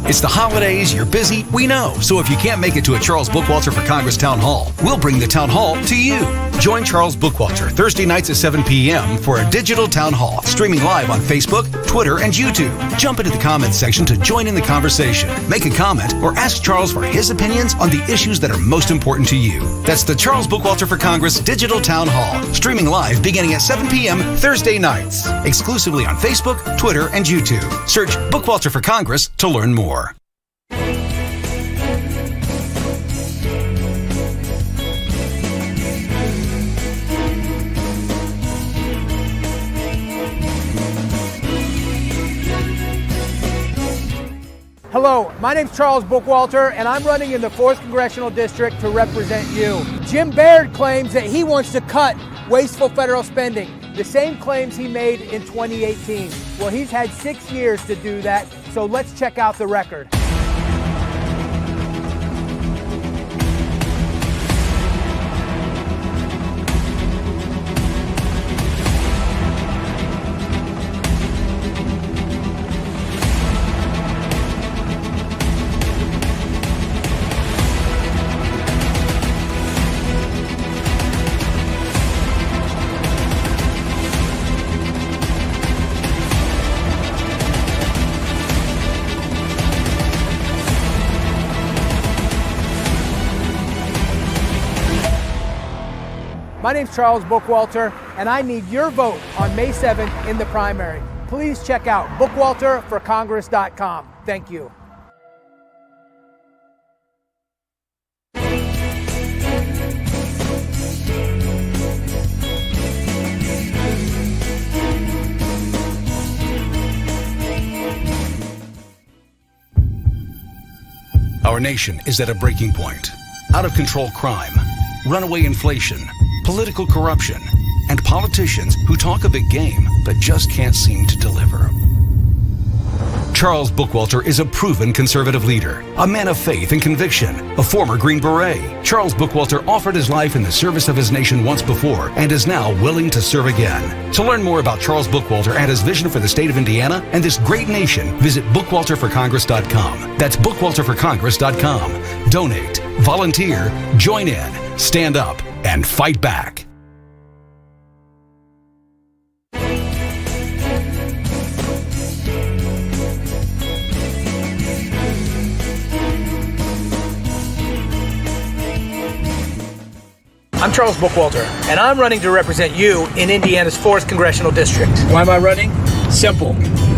It's the holidays, you're busy, we know. So if you can't make it to a Charles Bookwalter for Congress Town Hall, we'll bring the Town Hall to you. Join Charles Bookwalter Thursday nights at 7 p.m. for a digital Town Hall, streaming live on Facebook, Twitter, and YouTube. Jump into the comments section to join in the conversation. Make a comment or ask Charles for his opinions on the issues that are most important to you. That's the Charles Bookwalter for Congress Digital Town Hall, streaming live beginning at 7 p.m. Thursday nights. Exclusively on Facebook, Twitter, and YouTube. Search Bookwalter for Congress to learn more. Hello, my name's Charles Bookwalter, and I'm running in the 4th Congressional District to represent you. Jim Baird claims that he wants to cut wasteful federal spending, the same claims he made in 2018. Well, he's had 6 years to do that, so let's check out the record. My name's Charles Bookwalter, and I need your vote on May 7th in the primary. Please check out bookwalterforcongress.com. Thank you. Our nation is at a breaking point. Out of control crime, runaway inflation, political corruption, and politicians who talk a big game but just can't seem to deliver. Charles Bookwalter is a proven conservative leader, a man of faith and conviction, a former Green Beret. Charles Bookwalter offered his life in the service of his nation once before and is now willing to serve again. To learn more about Charles Bookwalter and his vision for the state of Indiana and this great nation, visit bookwalterforcongress.com. That's bookwalterforcongress.com. Donate, volunteer, join in, stand up, and fight back. I'm Charles Bookwalter, and I'm running to represent you in Indiana's 4th Congressional District. Why am I running? Simple.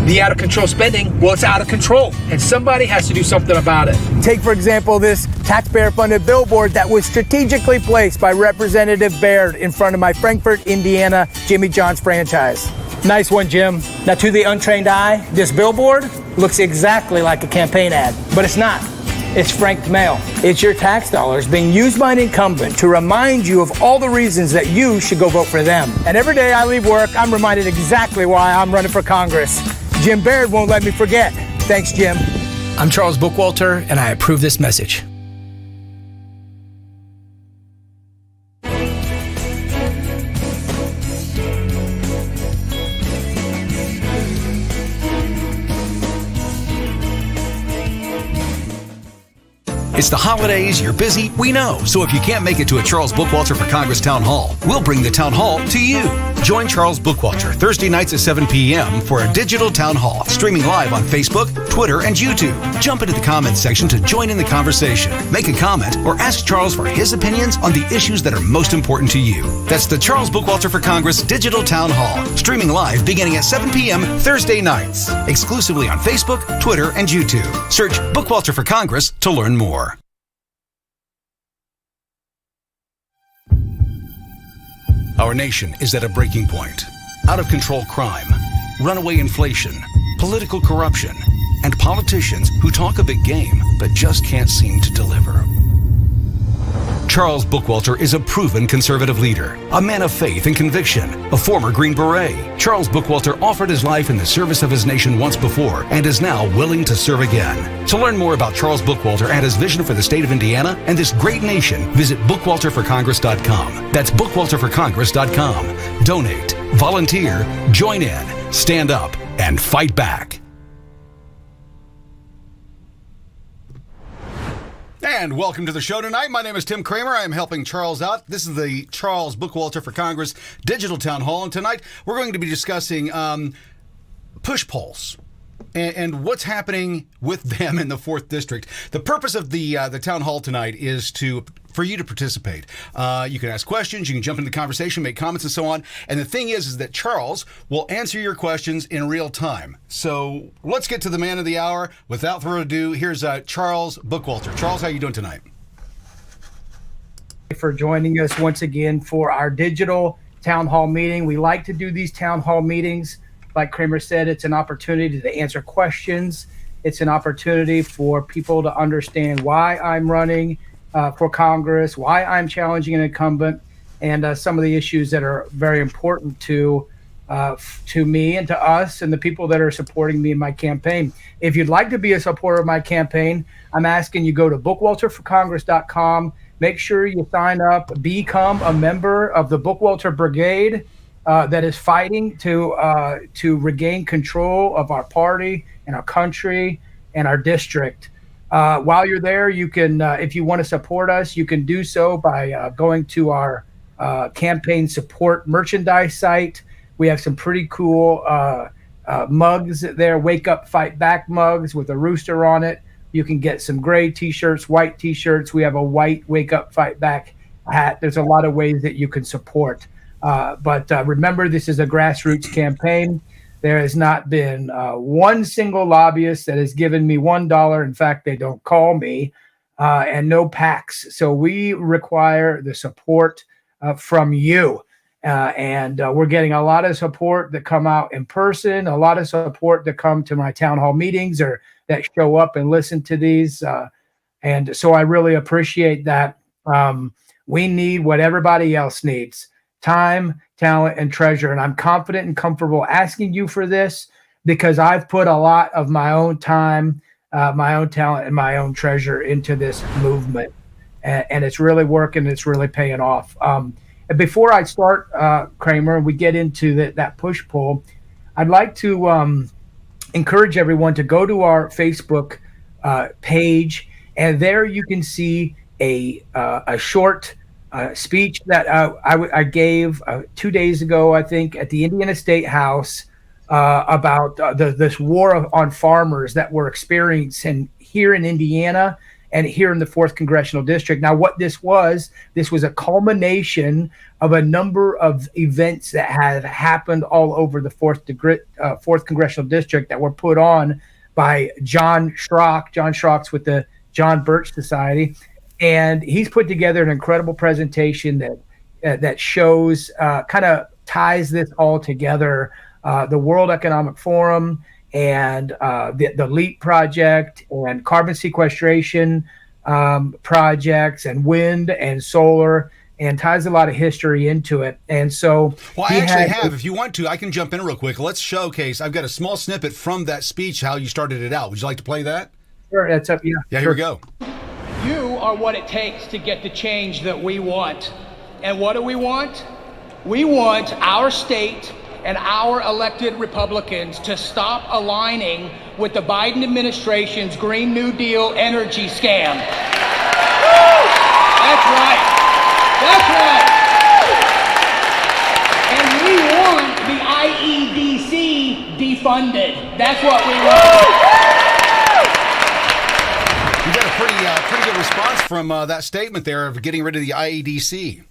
The out of control spending, well, it's out of control, and somebody has to do something about it. Take, for example, this taxpayer-funded billboard that was strategically placed by Representative Baird in front of my Frankfort, Indiana, Jimmy John's franchise. Nice one, Jim. Now, to the untrained eye, this billboard looks exactly like a campaign ad, but it's not. It's franked mail. It's your tax dollars being used by an incumbent to remind you of all the reasons that you should go vote for them. And every day I leave work, I'm reminded exactly why I'm running for Congress. Jim Baird won't let me forget. Thanks, Jim. I'm Charles Bookwalter, and I approve this message. It's the holidays, you're busy, we know. So if you can't make it to a Charles Bookwalter for Congress Town Hall, we'll bring the Town Hall to you. Join Charles Bookwalter Thursday nights at 7 p.m. for a digital Town Hall, streaming live on Facebook, Twitter, and YouTube. Jump into the comments section to join in the conversation. Make a comment or ask Charles for his opinions on the issues that are most important to you. That's the Charles Bookwalter for Congress Digital Town Hall, streaming live beginning at 7 p.m. Thursday nights. Exclusively on Facebook, Twitter, and YouTube. Search Bookwalter for Congress to learn more. Our nation is at a breaking point. Out of control crime, runaway inflation, political corruption, and politicians who talk a big game but just can't seem to deliver. Charles Bookwalter is a proven conservative leader, a man of faith and conviction, a former Green Beret. Charles Bookwalter offered his life in the service of his nation once before and is now willing to serve again. To learn more about Charles Bookwalter and his vision for the state of Indiana and this great nation, visit bookwalterforcongress.com. That's bookwalterforcongress.com. Donate, volunteer, join in, stand up, and fight back. And welcome to the show tonight. My name is Tim Kramer. I am helping Charles out. This is the Charles Bookwalter for Congress Digital Town Hall. And tonight we're going to be discussing push polls and what's happening with them in the 4th District. The purpose of the town hall tonight is for you to participate. You can ask questions, you can jump into the conversation, make comments, and so on. And the thing is that Charles will answer your questions in real time. So let's get to the man of the hour. Without further ado, here's Charles Bookwalter. Charles, how are you doing tonight? For joining us once again for our digital town hall meeting. We like to do these town hall meetings. Like Kramer said, it's an opportunity to answer questions. It's an opportunity for people to understand why I'm running for Congress, why I'm challenging an incumbent, and some of the issues that are very important to me and to us and the people that are supporting me in my campaign. If you'd like to be a supporter of my campaign, I'm asking you go to bookwalterforcongress.com. Make sure you sign up, become a member of the Bookwalter Brigade that is fighting to regain control of our party and our country and our district. While you're there, you can, if you want to support us, you can do so by going to our campaign support merchandise site. We have some pretty cool mugs there, Wake Up, Fight Back mugs with a rooster on it. You can get some gray T-shirts, white T-shirts. We have a white Wake Up, Fight Back hat. There's a lot of ways that you can support. But remember, this is a grassroots campaign. There has not been one single lobbyist that has given me $1. In fact, they don't call me, and no PACs. So we require the support from you. And we're getting a lot of support that come out in person, a lot of support that come to my town hall meetings or that show up and listen to these. And so I really appreciate that. We need what everybody else needs: time, talent, and treasure. And I'm confident and comfortable asking you for this because I've put a lot of my own time, my own talent, and my own treasure into this movement. And it's really working. It's really paying off. And before I start, Kramer, and we get into that push-pull, I'd like to encourage everyone to go to our Facebook page, and there you can see a short speech that I gave 2 days ago, I think, at the Indiana State House about this war on farmers that we're experiencing here in Indiana and here in the 4th Congressional District. Now, what this was a culmination of a number of events that have happened all over the 4th Congressional District that were put on by John Schrock. John Schrock's with the John Birch Society. And he's put together an incredible presentation that shows, kind of ties this all together, the World Economic Forum and the LEAP project and carbon sequestration projects and wind and solar, and ties a lot of history into it. And so well, I actually have, if you want to, I can jump in real quick. Let's showcase. I've got a small snippet from that speech, how you started it out. Would you like to play that? Sure, that's up. Yeah, here we go. You are what it takes to get the change that we want. And what do we want? We want our state and our elected Republicans to stop aligning with the Biden administration's Green New Deal energy scam. That's right. That's right. And we want the IEDC defunded. That's what we want. You got a pretty good response from that statement there of getting rid of the IEDC.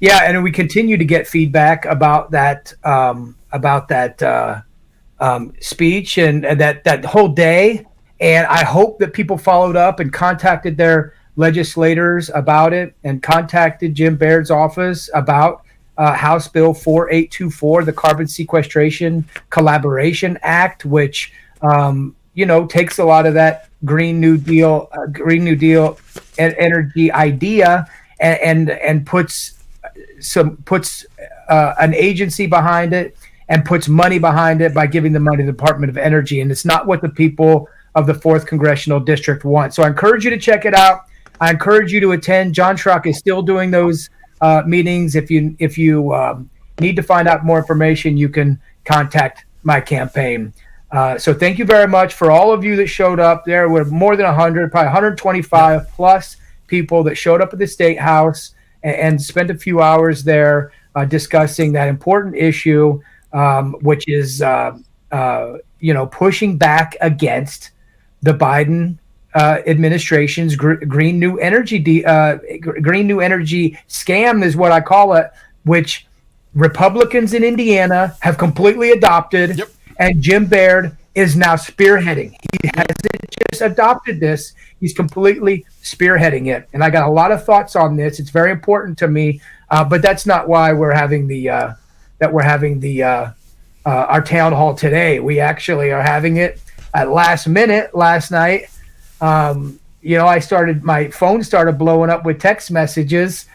Yeah, and we continue to get feedback about that speech and that whole day. And I hope that people followed up and contacted their legislators about it and contacted Jim Baird's office about House Bill 4824, the Carbon Sequestration Collaboration Act, which takes a lot of that Green New Deal energy idea and puts an agency behind it and puts money behind it by giving the money to the Department of Energy. And it's not what the people of the 4th Congressional District want. So I encourage you to check it out. I encourage you to attend. John Schrock is still doing those meetings. If you need to find out more information, you can contact my campaign. So thank you very much for all of you that showed up. There were more than 100, probably 125 plus people that showed up at the State House and spent a few hours there discussing that important issue, which is pushing back against the Biden administration's green new energy scam is what I call it, which Republicans in Indiana have completely adopted. Yep. And Jim Baird is now spearheading. He hasn't just adopted this; he's completely spearheading it. And I got a lot of thoughts on this. It's very important to me, but that's not why we're having our town hall today. We actually are having it at last minute last night. My phone started blowing up with text messages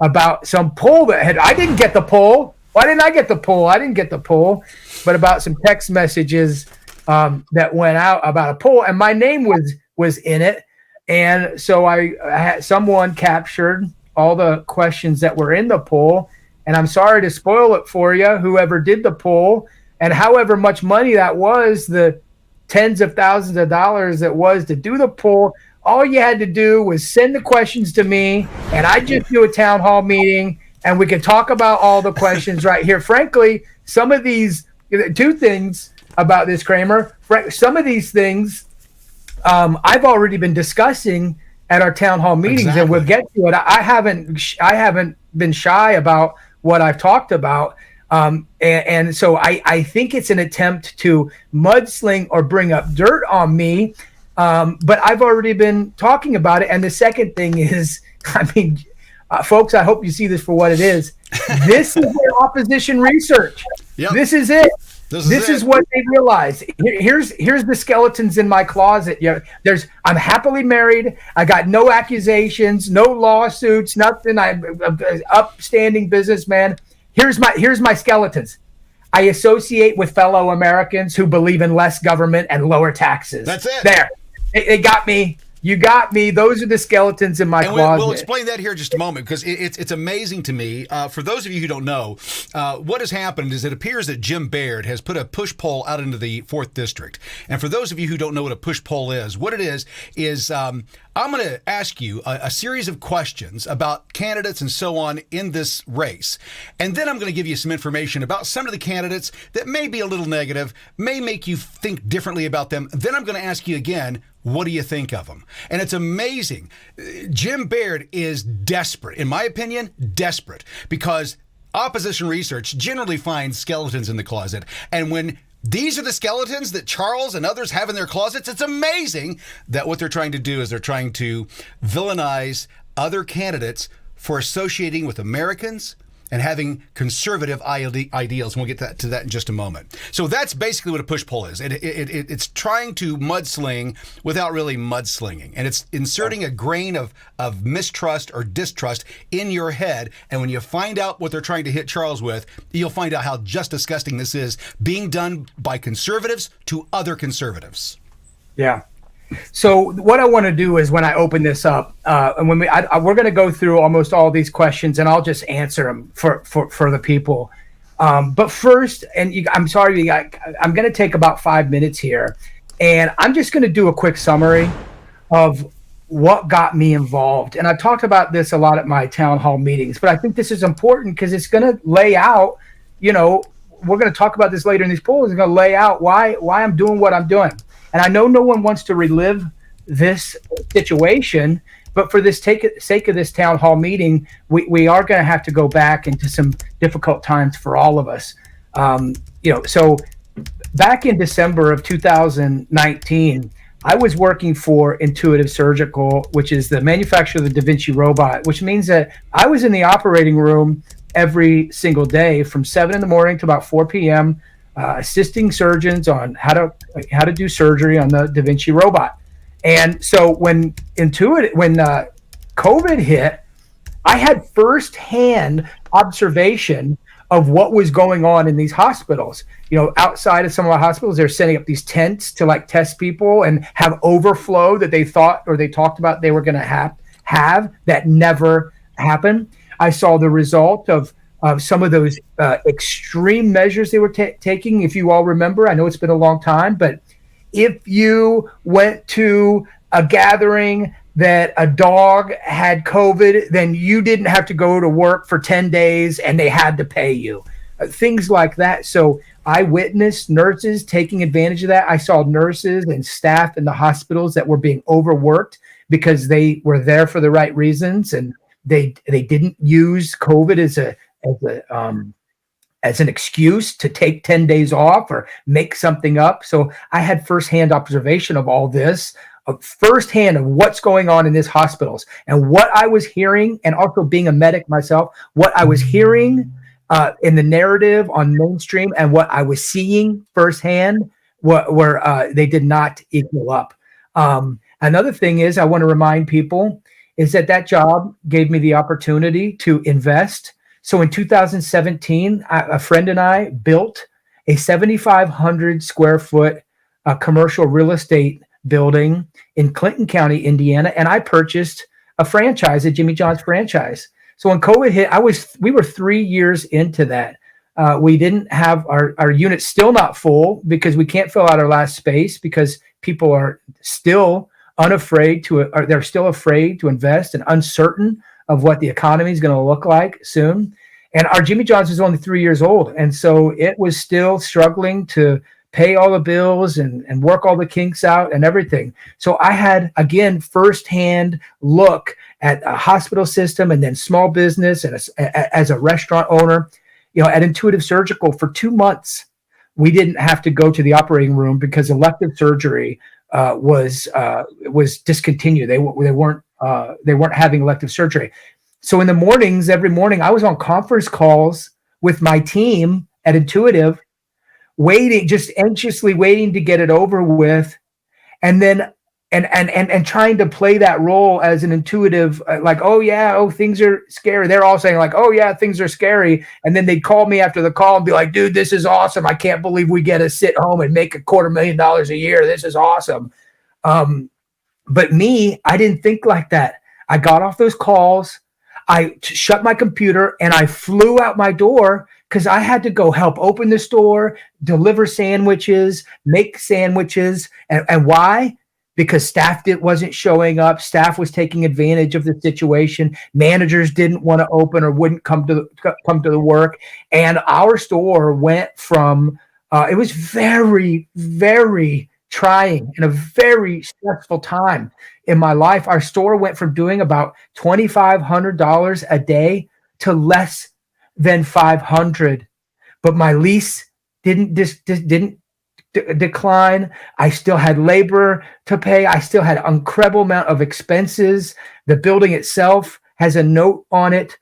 about some poll that I didn't get the poll. Why didn't I get the poll? I didn't get the poll, but about some text messages that went out about a poll, and my name was in it. And so I had someone captured all the questions that were in the poll, and I'm sorry to spoil it for you, whoever did the poll, and however much money that was, the tens of thousands of dollars that was to do the poll. All you had to do was send the questions to me, and I just do a town hall meeting, and we can talk about all the questions right here. Frankly, some of these, two things about this, Kramer. Some of these things I've already been discussing at our town hall meetings, exactly. And we'll get to it. I haven't been shy about what I've talked about. And so I think it's an attempt to mudsling or bring up dirt on me. But I've already been talking about it. And the second thing is, folks, I hope you see this for what it is. This is their opposition research. Yep. This is it. This is what they realize. Here's the skeletons in my closet. I'm happily married. I got no accusations, no lawsuits, nothing. I'm an upstanding businessman. Here's my skeletons. I associate with fellow Americans who believe in less government and lower taxes. That's it. There. They got me. You got me. Those are the skeletons in my closet. We'll explain that here in just a moment, because it's amazing to me. For those of you who don't know, what has happened is it appears that Jim Baird has put a push poll out into the 4th District. And for those of you who don't know what a push poll is, what it is I'm going to ask you a series of questions about candidates and so on in this race. And then I'm going to give you some information about some of the candidates that may be a little negative, may make you think differently about them. Then I'm going to ask you again, what do you think of them? And it's amazing. Jim Baird is desperate, in my opinion, desperate, because opposition research generally finds skeletons in the closet. And when these are the skeletons that Charles and others have in their closets, it's amazing that what they're trying to do is they're trying to villainize other candidates for associating with Americans and having conservative ideals. And we'll get to that in just a moment. So that's basically what a push poll is. It's trying to mudsling without really mudslinging. And it's inserting a grain of mistrust or distrust in your head. And when you find out what they're trying to hit Charles with, you'll find out how just disgusting this is being done by conservatives to other conservatives. Yeah. So what I want to do is when I open this up, and when we're going to go through almost all these questions, and I'll just answer them for the people. But first, I'm sorry, I'm going to take about 5 minutes here, and I'm just going to do a quick summary of what got me involved. And I've talked about this a lot at my town hall meetings, but I think this is important because it's going to lay out, we're going to talk about this later in these polls. It's going to lay out why I'm doing what I'm doing. And I know no one wants to relive this situation, but for the sake of this town hall meeting, we are going to have to go back into some difficult times for all of us. So back in December of 2019, I was working for Intuitive Surgical, which is the manufacturer of the Da Vinci robot, which means that I was in the operating room every single day from 7 in the morning to about 4 p.m., assisting surgeons on how to do surgery on the Da Vinci robot. And so when COVID hit, I had firsthand observation of what was going on in these hospitals. Outside of some of our hospitals, they're setting up these tents to test people and have overflow that they thought or they talked about they were going to have that never happened. I saw the result of some of those extreme measures they were taking. If you all remember, I know it's been a long time, but if you went to a gathering that a dog had COVID, then you didn't have to go to work for 10 days and they had to pay you. Things like that. So I witnessed nurses taking advantage of that. I saw nurses and staff in the hospitals that were being overworked because they were there for the right reasons, and they didn't use COVID as an excuse to take 10 days off or make something up. So I had firsthand observation of all this, firsthand of what's going on in these hospitals, and what I was hearing, and also being a medic myself, what I was hearing in the narrative on mainstream and what I was seeing firsthand were they did not equal up. Another thing is, I want to remind people is that job gave me the opportunity to invest. So in 2017, a friend and I built a 7,500 square foot commercial real estate building in Clinton County, Indiana, and I purchased a franchise, a Jimmy John's franchise. So when COVID hit, we were 3 years into that. We didn't have our units still not full because we can't fill out our last space because people are still they're still afraid to invest and uncertain of what the economy is going to look like soon. And our Jimmy John's was only 3 years old. And so it was still struggling to pay all the bills and work all the kinks out and everything. So I had, again, firsthand look at a hospital system and then small business and as a restaurant owner, at Intuitive Surgical for 2 months, we didn't have to go to the operating room because elective surgery was discontinued. They weren't having elective surgery. So in the mornings, every morning, I was on conference calls with my team at Intuitive, just anxiously waiting to get it over with, and then and trying to play that role as an intuitive, things are scary. They're all saying like, oh yeah, things are scary, and then they'd call me after the call and be like, dude, this is awesome. I can't believe we get to sit home and make $250,000 a year. This is awesome. But me, I didn't think like that. I got off those calls. I shut my computer and I flew out my door because I had to go help open the store, deliver sandwiches, make sandwiches. And why? Because staff wasn't showing up. Staff was taking advantage of the situation. Managers didn't want to open or wouldn't come to the work. And our store went from, it was very, very trying and a very stressful time in my life. Our store went from doing about $2,500 a day to less than $500, but my lease didn't decline. I still had labor to pay. I still had an incredible amount of expenses. The building itself has a note on it.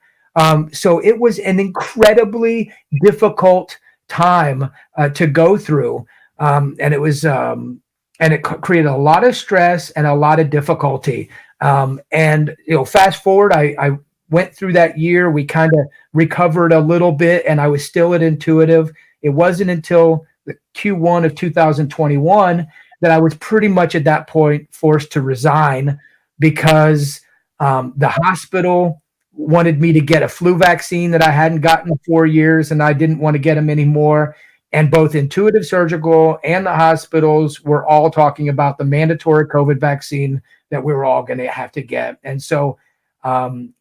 So it was an incredibly difficult time to go through. And it created a lot of stress and a lot of difficulty. And fast forward, I went through that year. We kind of recovered a little bit, and I was still at Intuitive. It wasn't until the Q1 of 2021 that I was pretty much at that point forced to resign because the hospital wanted me to get a flu vaccine that I hadn't gotten in 4 years, and I didn't want to get them anymore. And both Intuitive Surgical and the hospitals were all talking about the mandatory COVID vaccine that we were all going to have to get. And so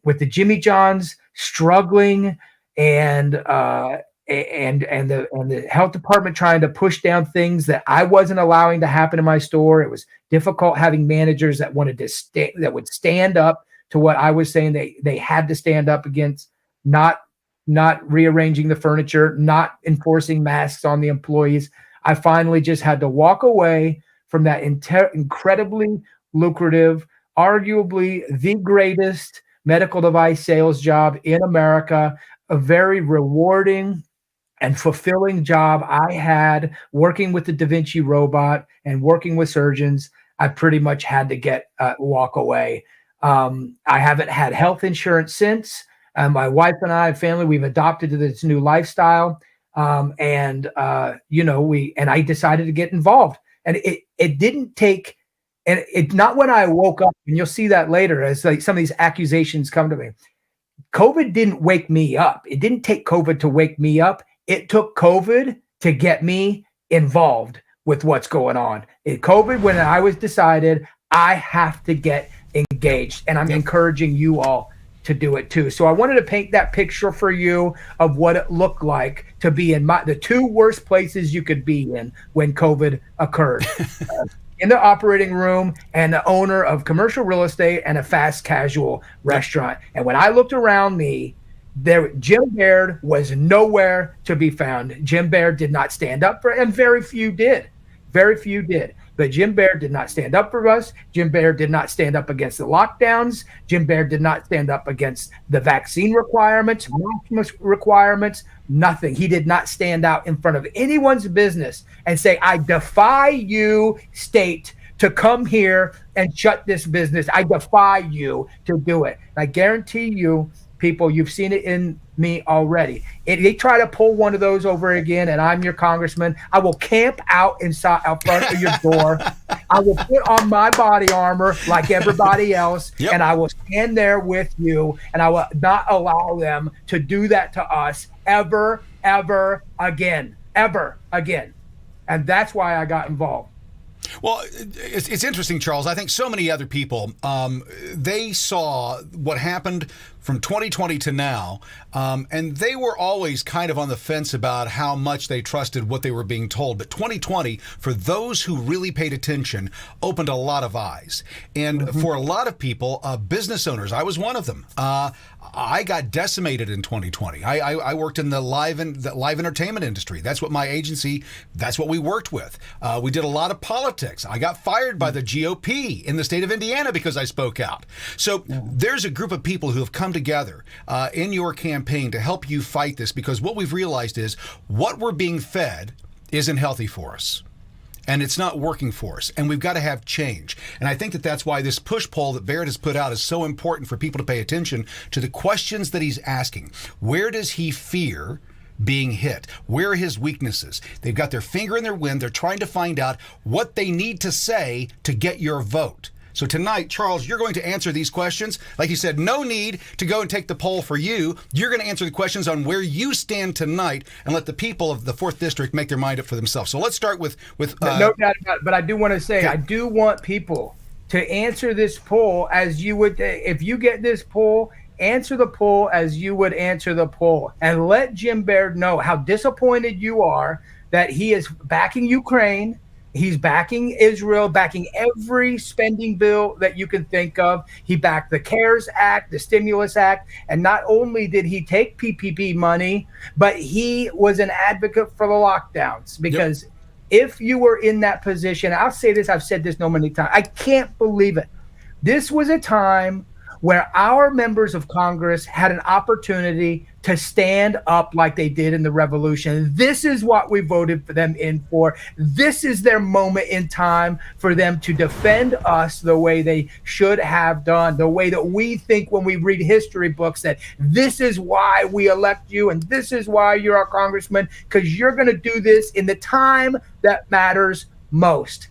with the Jimmy John's struggling and the health department trying to push down things that I wasn't allowing to happen in my store, it was difficult having managers that wanted to that would stand up to what I was saying they had to stand up against, not rearranging the furniture, not enforcing masks on the employees. I finally just had to walk away from that incredibly lucrative, arguably the greatest medical device sales job in America, a very rewarding and fulfilling job I had working with the Da Vinci robot and working with surgeons. I pretty much had to walk away. I haven't had health insurance since. My wife and I, family, we've adopted to this new lifestyle. I decided to get involved, and it didn't take, and it's not when I woke up, and you'll see that later as like some of these accusations come to me. COVID didn't wake me up. It didn't take COVID to wake me up. It took COVID to get me involved with what's going on. COVID, when I was decided I have to get engaged, and I'm encouraging you all to do it too. So I wanted to paint that picture for you of what it looked like to be in the two worst places you could be in when COVID occurred. In the operating room and the owner of commercial real estate and a fast casual restaurant. And when I looked around me, Jim Baird was nowhere to be found. Jim Baird did not stand up for, and very few did. Very few did. But Jim Baird did not stand up for us. Jim Baird did not stand up against the lockdowns. Jim Baird did not stand up against the vaccine requirements, mask requirements, nothing. He did not stand out in front of anyone's business and say, I defy you, state, to come here and shut this business. I defy you to do it. I guarantee you, people, you've seen it in me already. If they try to pull one of those over again, and I'm your congressman, I will camp out out front of your door. I will put on my body armor like everybody else, and I will stand there with you, and I will not allow them to do that to us ever again. And that's why I got involved. Well, it's interesting, Charles. I think so many other people, they saw what happened from 2020 to now, and they were always kind of on the fence about how much they trusted what they were being told. But 2020, for those who really paid attention, opened a lot of eyes. And for a lot of people, business owners, I was one of them. I got decimated in 2020. I worked in the live entertainment industry. That's what my agency, that's what we worked with. We did a lot of politics. I got fired by the GOP in the state of Indiana because I spoke out. So there's a group of people who have come together in your campaign to help you fight this, because what we've realized is what we're being fed isn't healthy for us. And it's not working for us. And we've got to have change. And I think that that's why this push poll that Baird has put out is so important for people to pay attention to the questions that he's asking. Where does he fear being hit? Where are his weaknesses? They've got their finger in their wind. They're trying to find out what they need to say to get your vote. So tonight, Charles, you're going to answer these questions. Like you said, no need to go and take the poll for you. You're going to answer the questions on where you stand tonight and let the people of the 4th District make their mind up for themselves. So let's start with no doubt about it, but I do want to say, I do want people to answer this poll as you would, if you get this poll, answer the poll as you would answer the poll, and let Jim Baird know how disappointed you are that he is backing Ukraine. He's backing Israel, backing every spending bill that you can think of. He backed the CARES Act, the Stimulus Act. And not only did he take PPP money, but he was an advocate for the lockdowns. Because if you were in that position, I'll say this, I've said this so many times, I can't believe it. This was a time where our members of Congress had an opportunity to stand up like they did in the revolution. This is what we voted for them in for. This is their moment in time for them to defend us the way they should have done, the way that we think when we read history books, that this is why we elect you and this is why you're our congressman, because you're going to do this in the time that matters most.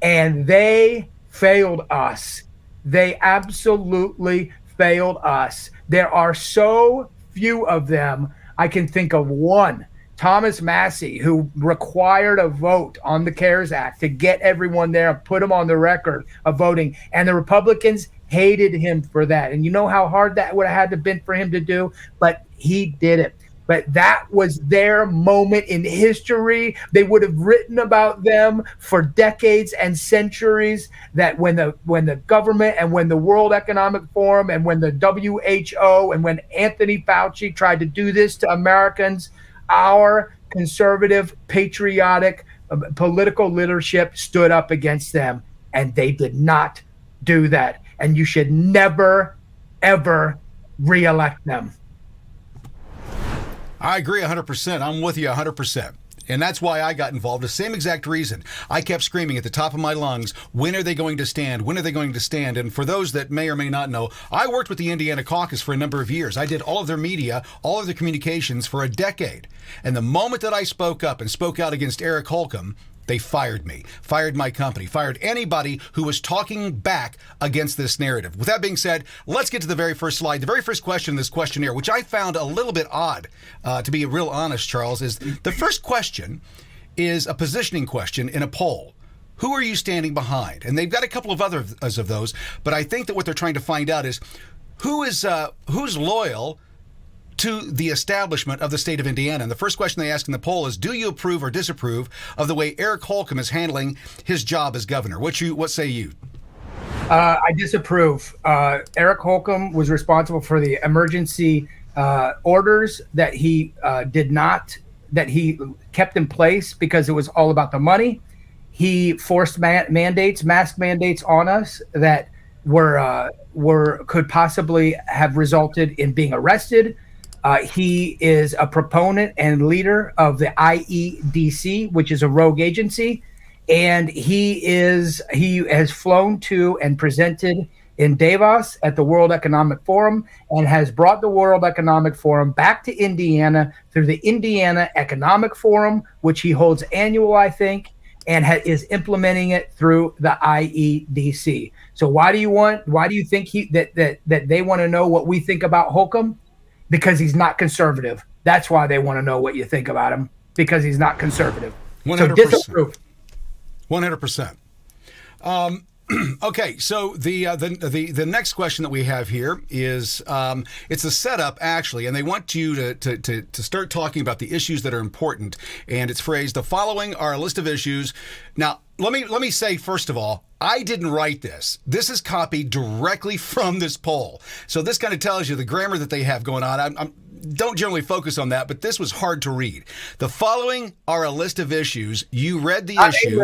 And they failed us. They absolutely failed us. There are so few of them. I can think of one, Thomas Massey, who required a vote on the CARES Act to get everyone there and put them on the record of voting. And the Republicans hated him for that. And you know how hard that would have had to been for him to do, but he did it. But that was their moment in history. They would have written about them for decades and centuries, that when the government and when the World Economic Forum and when the WHO and when Anthony Fauci tried to do this to Americans, our conservative, patriotic, political leadership stood up against them, and they did not do that. And you should never, ever reelect them. I agree 100%. I'm with you 100%. And that's why I got involved. The same exact reason. I kept screaming at the top of my lungs, when are they going to stand? When are they going to stand? And for those that may or may not know, I worked with the Indiana caucus for a number of years. I did all of their media, all of their communications for a decade. And the moment that I spoke up and spoke out against Eric Holcomb, They fired me, fired my company, fired anybody who was talking back against this narrative. With that being said, let's get to the very first slide. The very first question in this questionnaire, which I found a little bit odd, to be real honest, Charles, is the first question is a positioning question in a poll. Who are you standing behind? And they've got a couple of others of those, but I think that what they're trying to find out is who's loyal to the establishment of the state of Indiana. And the first question they ask in the poll is, do you approve or disapprove of the way Eric Holcomb is handling his job as governor? What say you? I disapprove. Eric Holcomb was responsible for the emergency orders that he kept in place because it was all about the money. He forced mask mandates on us that could possibly have resulted in being arrested. He is a proponent and leader of the IEDC, which is a rogue agency, and he has flown to and presented in Davos at the World Economic Forum and has brought the World Economic Forum back to Indiana through the Indiana Economic Forum, which he holds annual, I think, and is implementing it through the IEDC. So why do you think that they want to know what we think about Holcomb? Because he's not conservative. That's why they want to know what you think about him, because he's not conservative. 100%. So disapprove. 100%. Okay, so the next question that we have here is it's a setup actually, and they want you to start talking about the issues that are important, and it's phrased: the following are a list of issues. Now, let me say first of all, I didn't write this. This is copied directly from this poll, so this kind of tells you the grammar that they have going on. I don't generally focus on that, but this was hard to read. The following are a list of issues. You read the issue.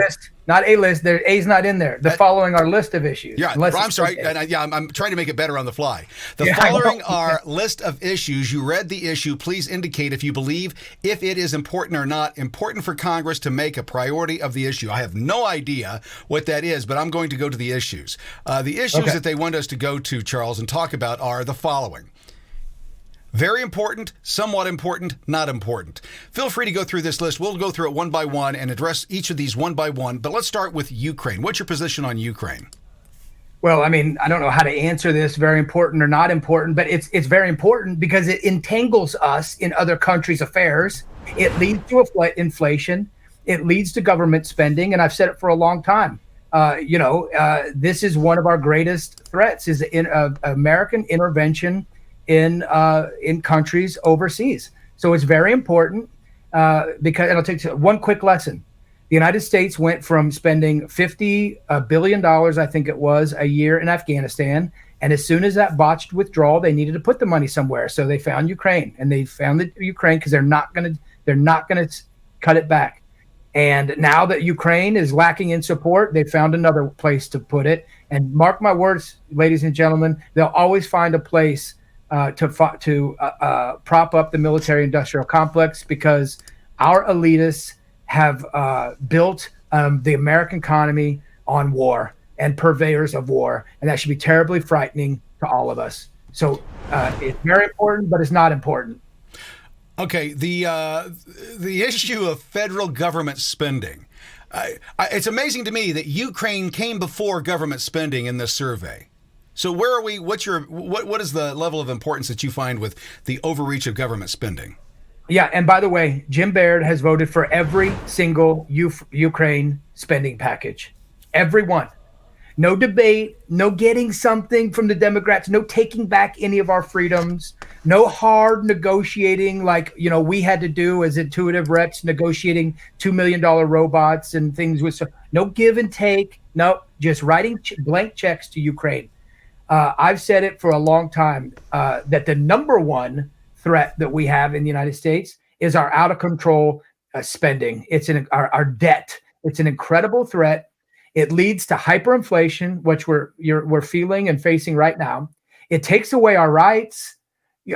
Not a list. There, A's not in there. The following are list of issues. Yeah, I'm sorry. I'm trying to make it better on the fly. The following are list of issues. You read the issue. Please indicate if you believe if it is important or not important for Congress to make a priority of the issue. I have no idea what that is, but I'm going to go to the issues. The issues that they want us to go to, Charles, and talk about are the following: very important, somewhat important, not important. Feel free to go through this list. We'll go through it one by one and address each of these one by one. But let's start with Ukraine. What's your position on Ukraine? Well, I mean, I don't know how to answer this, very important or not important, but it's very important because it entangles us in other countries' affairs. It leads to inflation. It leads to government spending. And I've said it for a long time. This is one of our greatest threats is American intervention in countries overseas. So it's very important because, and I'll take one quick lesson. The United States went from spending $50 billion, I think it was, a year in Afghanistan. And as soon as that botched withdrawal, they needed to put the money somewhere. So they found Ukraine, and they found Ukraine because they're not going to cut it back. And now that Ukraine is lacking in support, they found another place to put it. And mark my words, ladies and gentlemen, they'll always find a place to prop up the military-industrial complex, because our elitists have built the American economy on war and purveyors of war, and that should be terribly frightening to all of us. So it's very important, but it's not important. Okay, the issue of federal government spending. It's amazing to me that Ukraine came before government spending in this survey. So where are we? What is the level of importance that you find with the overreach of government spending? Yeah, and by the way, Jim Baird has voted for every single Ukraine spending package. Every one. No debate, no getting something from the Democrats, no taking back any of our freedoms, no hard negotiating like, we had to do as intuitive reps, negotiating $2 million robots and things with no give and take. No, just writing blank checks to Ukraine. I've said it for a long time that the number one threat that we have in the United States is our out of control spending. It's our debt. It's an incredible threat. It leads to hyperinflation, which we're feeling and facing right now. It takes away our rights.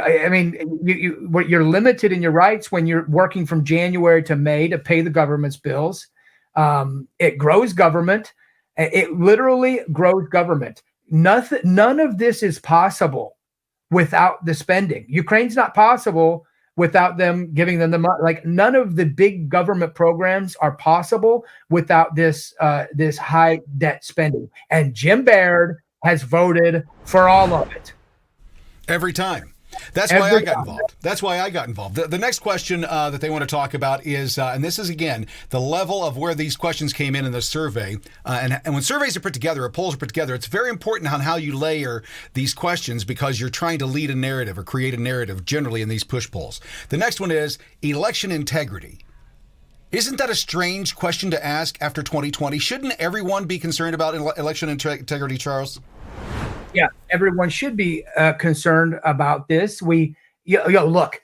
I mean, you're limited in your rights when you're working from January to May to pay the government's bills. It grows government. It literally grows government. None of this is possible without the spending. Ukraine's not possible without them giving them the money. Like none of the big government programs are possible without this high debt spending. And Jim Baird has voted for all of it. Every time. That's why I got involved. That's why I got involved. The next question that they want to talk about is, and this is, again, the level of where these questions came in the survey. And when surveys are put together, or polls are put together, it's very important on how you layer these questions because you're trying to lead a narrative or create a narrative generally in these push polls. The next one is election integrity. Isn't that a strange question to ask after 2020? Shouldn't everyone be concerned about election integrity, Charles? Yeah, everyone should be concerned about this. Look,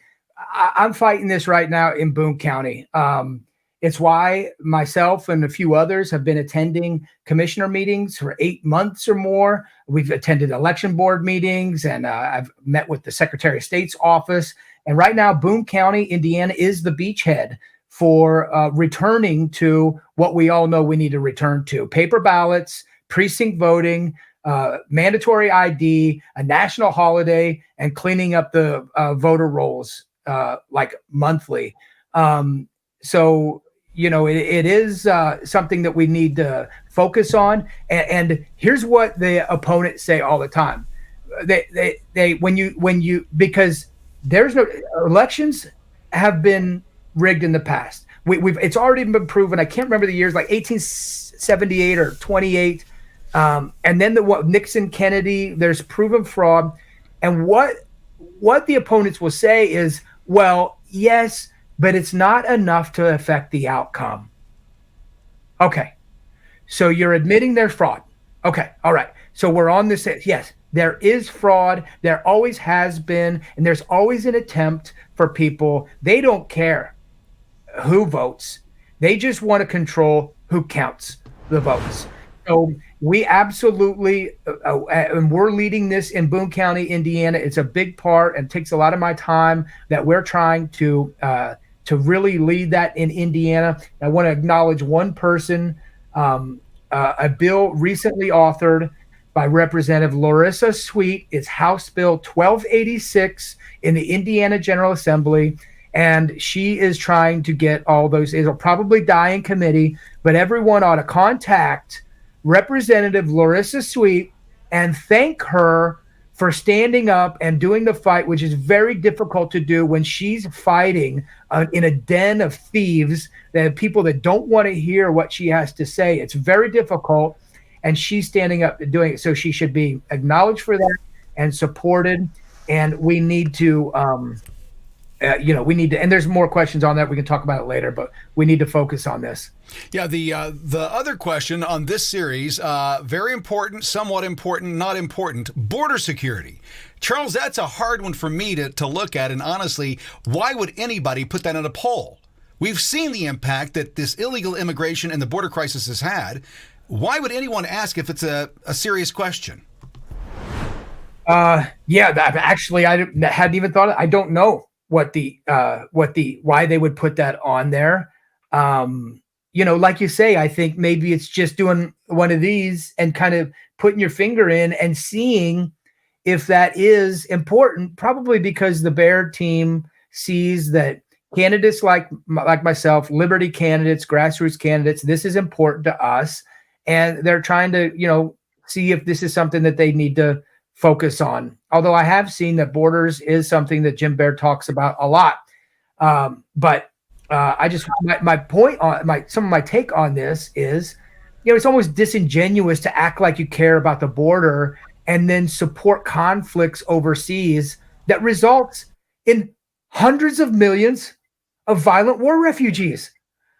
I'm fighting this right now in Boone County. It's why myself and a few others have been attending commissioner meetings for 8 months or more. We've attended election board meetings, and I've met with the Secretary of State's office. And right now, Boone County, Indiana, is the beachhead for returning to what we all know we need to return to: paper ballots, precinct voting, mandatory ID, a national holiday, and cleaning up the voter rolls like monthly. So, it is something that we need to focus on. And here's what the opponents say all the time. Because there's no elections have been rigged in the past. It's already been proven. I can't remember the years, like 1878 or 28. And then Nixon, Kennedy, there's proven fraud. And what the opponents will say is, well, yes, but it's not enough to affect the outcome. Okay. So you're admitting there's fraud. Okay. All right. So we're on this. Yes, there is fraud. There always has been. And there's always an attempt for people. They don't care who votes. They just want to control who counts the votes. So we absolutely, and we're leading this in Boone County, Indiana. It's a big part and takes a lot of my time that we're trying to really lead that in Indiana. I want to acknowledge one person, a bill recently authored by Representative Larissa Sweet. It's House Bill 1286 in the Indiana General Assembly. And she is trying to get all those. It'll probably die in committee, but everyone ought to contact Representative Larissa Sweet and thank her for standing up and doing the fight, which is very difficult to do when she's fighting in a den of thieves, that people that don't want to hear what she has to say. It's very difficult, and she's standing up and doing it. So she should be acknowledged for that and supported. And we need to, and there's more questions on that. We can talk about it later, but we need to focus on this. Yeah, the other question on this series, very important, somewhat important, not important, border security. Charles, that's a hard one for me to look at. And honestly, why would anybody put that in a poll? We've seen the impact that this illegal immigration and the border crisis has had. Why would anyone ask if it's a serious question? Actually, I hadn't even thought of it. I don't know why they would put that on there. Like you say, I think maybe it's just doing one of these and kind of putting your finger in and seeing if that is important, probably because the Baird team sees that candidates like myself, liberty candidates, grassroots candidates, this is important to us. And they're trying to, see if this is something that they need to focus on. Although I have seen that borders is something that Jim Baird talks about a lot. I just, my point on some of my take on this is, it's almost disingenuous to act like you care about the border and then support conflicts overseas that results in hundreds of millions of violent war refugees.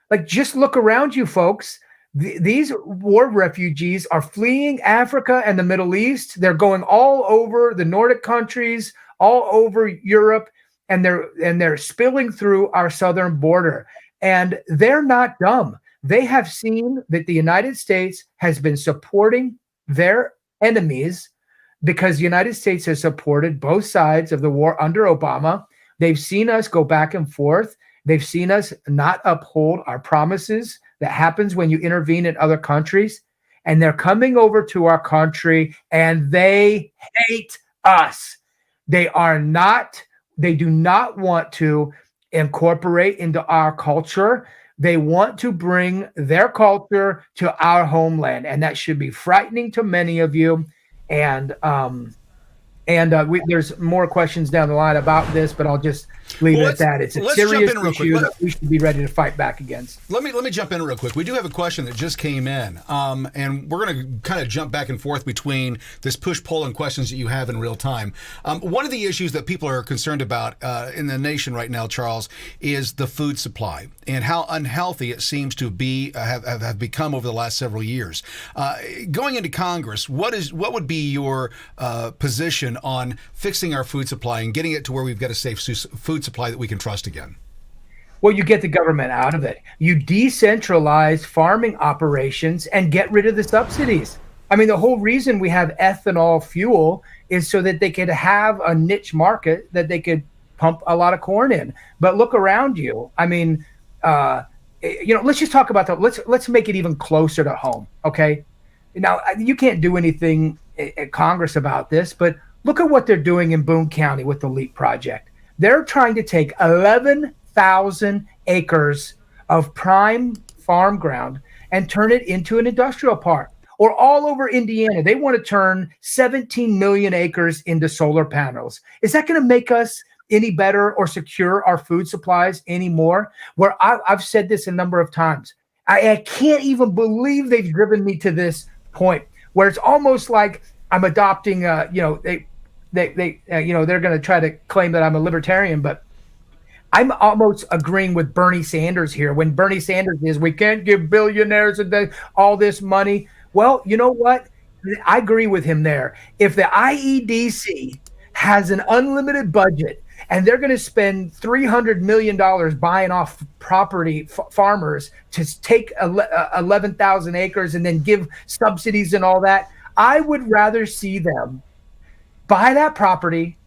Like, just look around you, folks. These war refugees are fleeing Africa and the Middle East. They're going all over the Nordic countries, all over Europe, and they're spilling through our southern border. And they're not dumb. They have seen that the United States has been supporting their enemies because the United States has supported both sides of the war under Obama. They've seen us go back and forth. They've seen us not uphold our promises. That happens when you intervene in other countries. And they're coming over to our country and they hate us. They are not They do not want to incorporate into our culture. They want to bring their culture to our homeland, and that should be frightening to many of you. And there's more questions down the line about this, but I'll just leave it at that. It's a serious issue that we should be ready to fight back against. Let me jump in real quick. We do have a question that just came in, and we're going to kind of jump back and forth between this push-pull and questions that you have in real time. One of the issues that people are concerned about in the nation right now, Charles, is the food supply and how unhealthy it seems to be have become over the last several years. Going into Congress, what would be your position on fixing our food supply and getting it to where we've got a safe food supply that we can trust again? Well, you get the government out of it. You decentralize farming operations and get rid of the subsidies. I mean, the whole reason we have ethanol fuel is so that they could have a niche market that they could pump a lot of corn in. But look around you. I mean, let's just talk about let's make it even closer to home. Okay. Now, you can't do anything at Congress about this, but look at what they're doing in Boone County with the LEAP project. They're trying to take 11,000 acres of prime farm ground and turn it into an industrial park. Or all over Indiana, they want to turn 17 million acres into solar panels. Is that going to make us any better or secure our food supplies anymore? Where I've said this a number of times. I can't even believe they've driven me to this point where it's almost like I'm adopting, they're going to try to claim that I'm a libertarian, but I'm almost agreeing with Bernie Sanders here. When Bernie Sanders is, we can't give billionaires all this money. Well, you know what? I agree with him there. If the IEDC has an unlimited budget and they're going to spend $300 million buying off property farmers to take 11,000 acres and then give subsidies and all that, I would rather see them buy that property,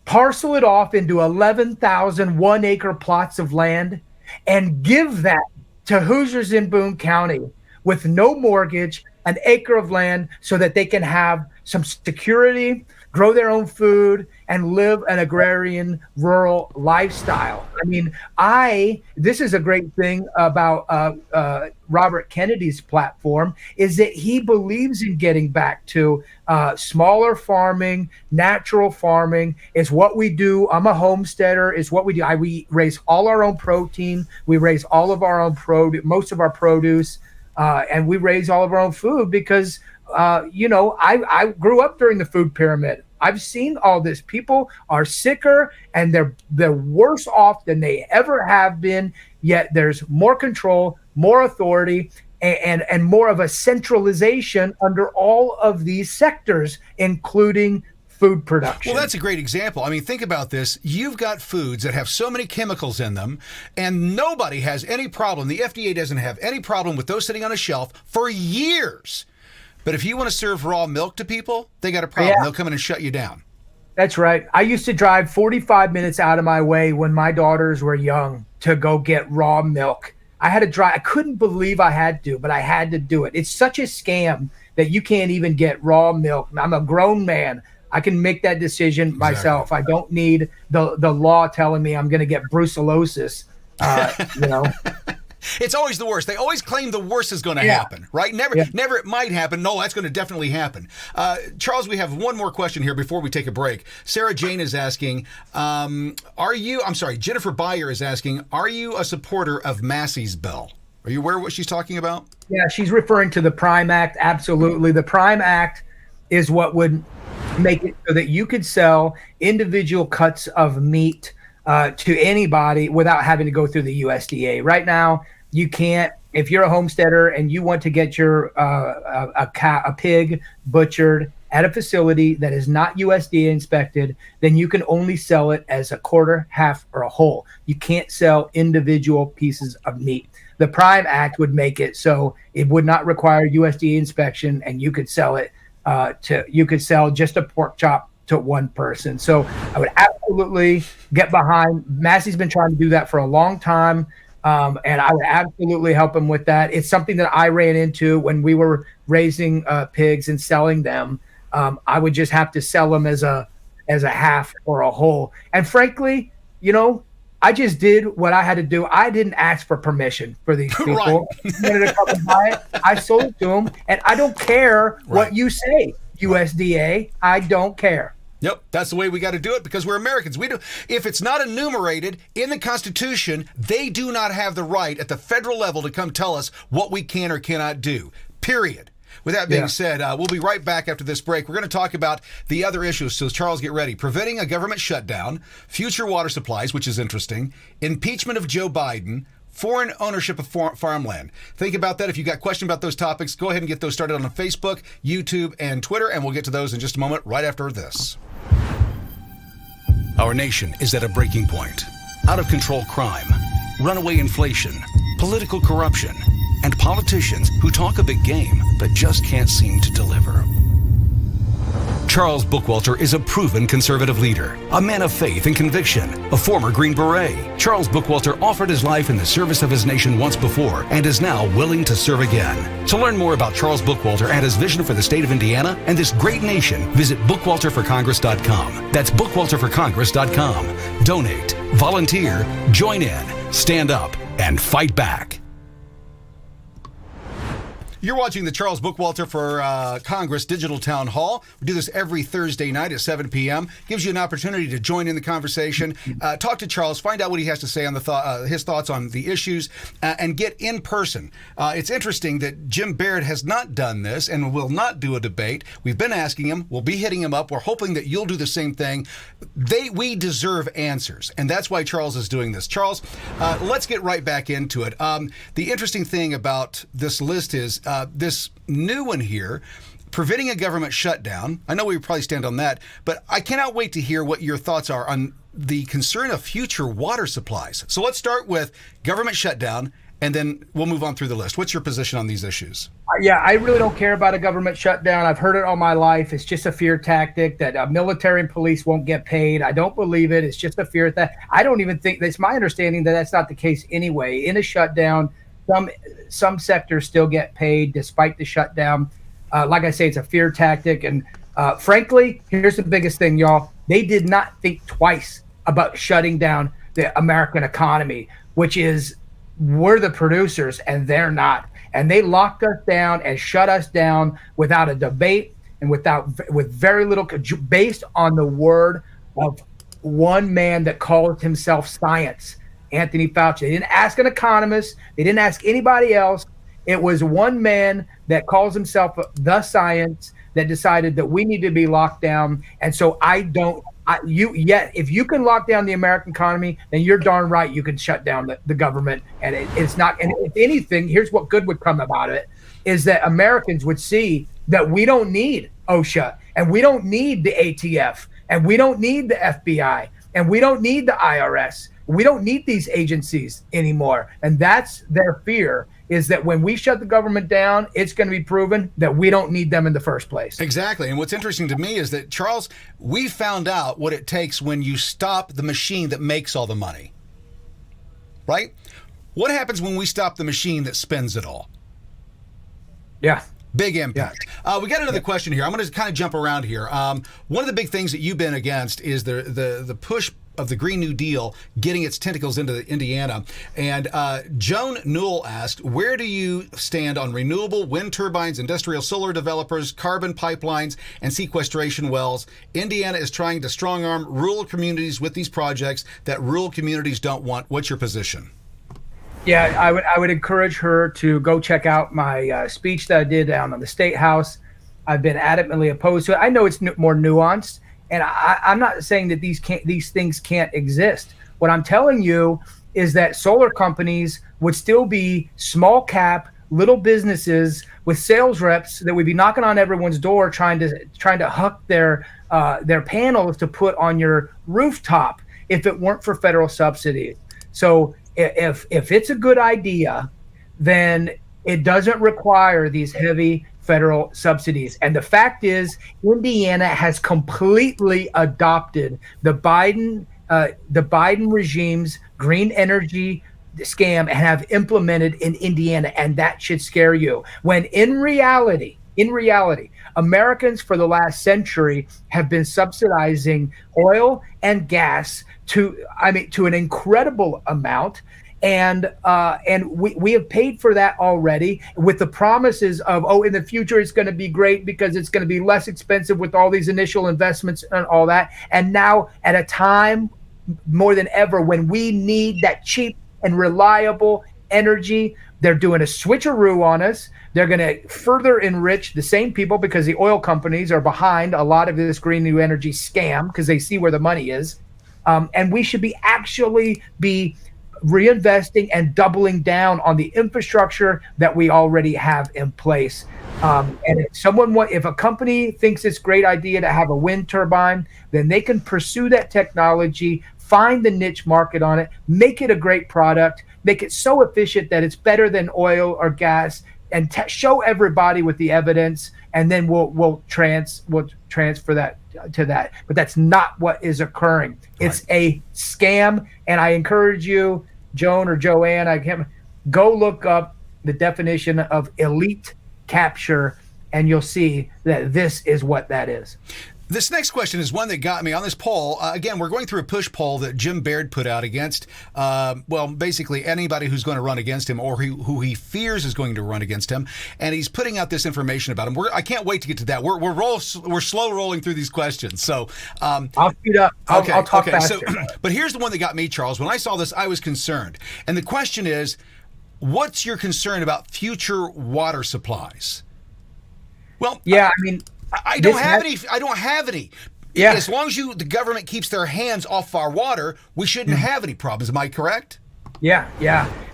parcel it off into 11,000 1-acre plots of land, and give that to Hoosiers in Boone County with no mortgage, an acre of land, so that they can have some security, grow their own food, and live an agrarian rural lifestyle. I mean, this is a great thing about Robert Kennedy's platform, is that he believes in getting back to smaller farming, natural farming is what we do. I'm a homesteader, is what we do. We raise all our own protein. We raise all of our own most of our produce, and we raise all of our own food because, I grew up during the food pyramid. I've seen all this. People are sicker and they're worse off than they ever have been. Yet there's more control, more authority, and more of a centralization under all of these sectors, including food production. Well, that's a great example. I mean, think about this. You've got foods that have so many chemicals in them, and nobody has any problem. The FDA doesn't have any problem with those sitting on a shelf for years. But if you want to serve raw milk to people, they got a problem. Yeah. They'll come in and shut you down. That's right. I used to drive 45 minutes out of my way when my daughters were young to go get raw milk. I had to drive. I couldn't believe I had to, but I had to do it. It's such a scam that you can't even get raw milk. I'm a grown man. I can make that decision myself. I don't need the law telling me I'm going to get brucellosis. It's always the worst. They always claim the worst is going to happen, right? Never it might happen. No, that's going to definitely happen. Charles, we have one more question here before we take a break. Sarah Jane is asking, Jennifer Beyer is asking, are you a supporter of Massey's bill? Are you aware of what she's talking about? Yeah, she's referring to the Prime Act. Absolutely. The Prime Act is what would make it so that you could sell individual cuts of meat to anybody without having to go through the USDA. Right now, you can't. If you're a homesteader and you want to get your a pig butchered at a facility that is not USDA inspected, then you can only sell it as a quarter, half, or a whole. You can't sell individual pieces of meat. The Prime Act would make it so it would not require USDA inspection, and you could sell it you could sell just a pork chop to one person. So I would absolutely get behind. Massey's been trying to do that for a long time. And I would absolutely help him with that. It's something that I ran into when we were raising pigs and selling them. I would just have to sell them as a as a half or a whole. And frankly, I just did what I had to do. I didn't ask for permission for these people. Right. Wanted to come and buy it. I sold it to them, and I don't care what you say, USDA. I don't care. Yep, that's the way we got to do it because we're Americans. We do. If it's not enumerated in the Constitution, they do not have the right at the federal level to come tell us what we can or cannot do. Period. With that being said, we'll be right back after this break. We're going to talk about the other issues. So, Charles, get ready. Preventing a government shutdown, future water supplies, which is interesting, impeachment of Joe Biden, foreign ownership of farmland. Think about that. If you've got questions about those topics, go ahead and get those started on Facebook, YouTube, and Twitter, and we'll get to those in just a moment right after this. Our nation is at a breaking point. Out of control crime, runaway inflation, political corruption, and politicians who talk a big game but just can't seem to deliver. Charles Bookwalter is a proven conservative leader, a man of faith and conviction, a former Green Beret. Charles Bookwalter offered his life in the service of his nation once before and is now willing to serve again. To learn more about Charles Bookwalter and his vision for the state of Indiana and this great nation, visit bookwalterforcongress.com. That's bookwalterforcongress.com. Donate, volunteer, join in, stand up, and fight back. You're watching the Charles Bookwalter for Congress Digital Town Hall. We do this every Thursday night at 7 p.m. Gives you an opportunity to join in the conversation, talk to Charles, find out what he has to say on his thoughts on the issues, and get in person. It's interesting that Jim Baird has not done this and will not do a debate. We've been asking him. We'll be hitting him up. We're hoping that you'll do the same thing. We deserve answers, and that's why Charles is doing this. Charles, let's get right back into it. The interesting thing about this list is this new one here, preventing a government shutdown. I know we probably stand on that, but I cannot wait to hear what your thoughts are on the concern of future water supplies. So let's start with government shutdown, and then we'll move on through the list. What's your position on these issues? Yeah, I really don't care about a government shutdown. I've heard it all my life. It's just a fear tactic that military and police won't get paid. I don't believe it. It's just a fear that I don't even think it's my understanding that that's not the case anyway. In a shutdown, some sectors still get paid despite the shutdown. Like I say, it's a fear tactic. And frankly, here's the biggest thing, y'all. They did not think twice about shutting down the American economy, which is we're the producers and they're not. And they locked us down and shut us down without a debate and with very little, based on the word of one man that calls himself science, Anthony Fauci. They didn't ask an economist. They didn't ask anybody else. It was one man that calls himself the science that decided that we need to be locked down. And so if you can lock down the American economy, then you're darn right you can shut down the government. And it's not. And if anything, here's what good would come about it, is that Americans would see that we don't need OSHA and we don't need the ATF and we don't need the FBI and we don't need the IRS. We don't need these agencies anymore. And that's their fear, is that when we shut the government down, it's going to be proven that we don't need them in the first place. Exactly. And what's interesting to me is that, Charles, we found out what it takes when you stop the machine that makes all the money. Right? What happens when we stop the machine that spends it all? Yeah. Big impact. Yeah. We got another question here. I'm going to kind of jump around here. One of the big things that you've been against is the push of the Green New Deal getting its tentacles into Indiana. And Joan Newell asked, where do you stand on renewable wind turbines, industrial solar developers, carbon pipelines, and sequestration wells? Indiana is trying to strong-arm rural communities with these projects that rural communities don't want. What's your position? Yeah, I would encourage her to go check out my speech that I did down on the State House. I've been adamantly opposed to it. I know it's more nuanced, and I'm not saying that these things can't exist. What I'm telling you is that solar companies would still be small cap little businesses with sales reps that would be knocking on everyone's door trying to hook their panels to put on your rooftop if it weren't for federal subsidies. So if it's a good idea, then it doesn't require these heavy federal subsidies. And the fact is, Indiana has completely adopted the Biden regime's green energy scam and have implemented in Indiana, and that should scare you. When in reality, In reality, Americans for the last century have been subsidizing oil and gas to an incredible amount. And we have paid for that already with the promises of, in the future it's going to be great because it's going to be less expensive with all these initial investments and all that. And now, at a time more than ever when we need that cheap and reliable energy, they're doing a switcheroo on us. They're going to further enrich the same people because the oil companies are behind a lot of this green new energy scam because they see where the money is. And we should be reinvesting and doubling down on the infrastructure that we already have in place. And if a company thinks it's a great idea to have a wind turbine, then they can pursue that technology, find the niche market on it, make it a great product, make it so efficient that it's better than oil or gas, and show everybody with the evidence, and then we'll transfer that to that. But that's not what is occurring. It's a scam, and I encourage you, Joan or Joanne, go look up the definition of elite capture, and you'll see that this is what that is. This next question is one that got me on this poll. Again, we're going through a push poll that Jim Baird put out against, basically anybody who's going to run against him or who he fears is going to run against him. And he's putting out this information about him. I can't wait to get to that. We're slow rolling through these questions. So I'll speed up. I'll talk faster. But here's the one that got me, Charles. When I saw this, I was concerned. And the question is, what's your concern about future water supplies? Well, yeah, I don't have any. Yeah. As long as the government keeps their hands off our water, we shouldn't have any problems. Am I correct? Yeah.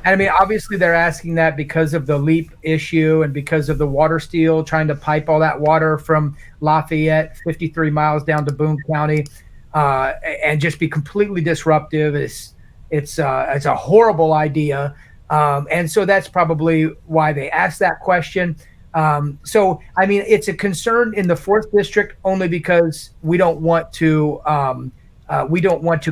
And obviously they're asking that because of the LEAP issue and because of the water steal, trying to pipe all that water from Lafayette 53 miles down to Boone County, and just be completely disruptive. It's a horrible idea. And so that's probably why they asked that question. It's a concern in the 4th district only because we don't want to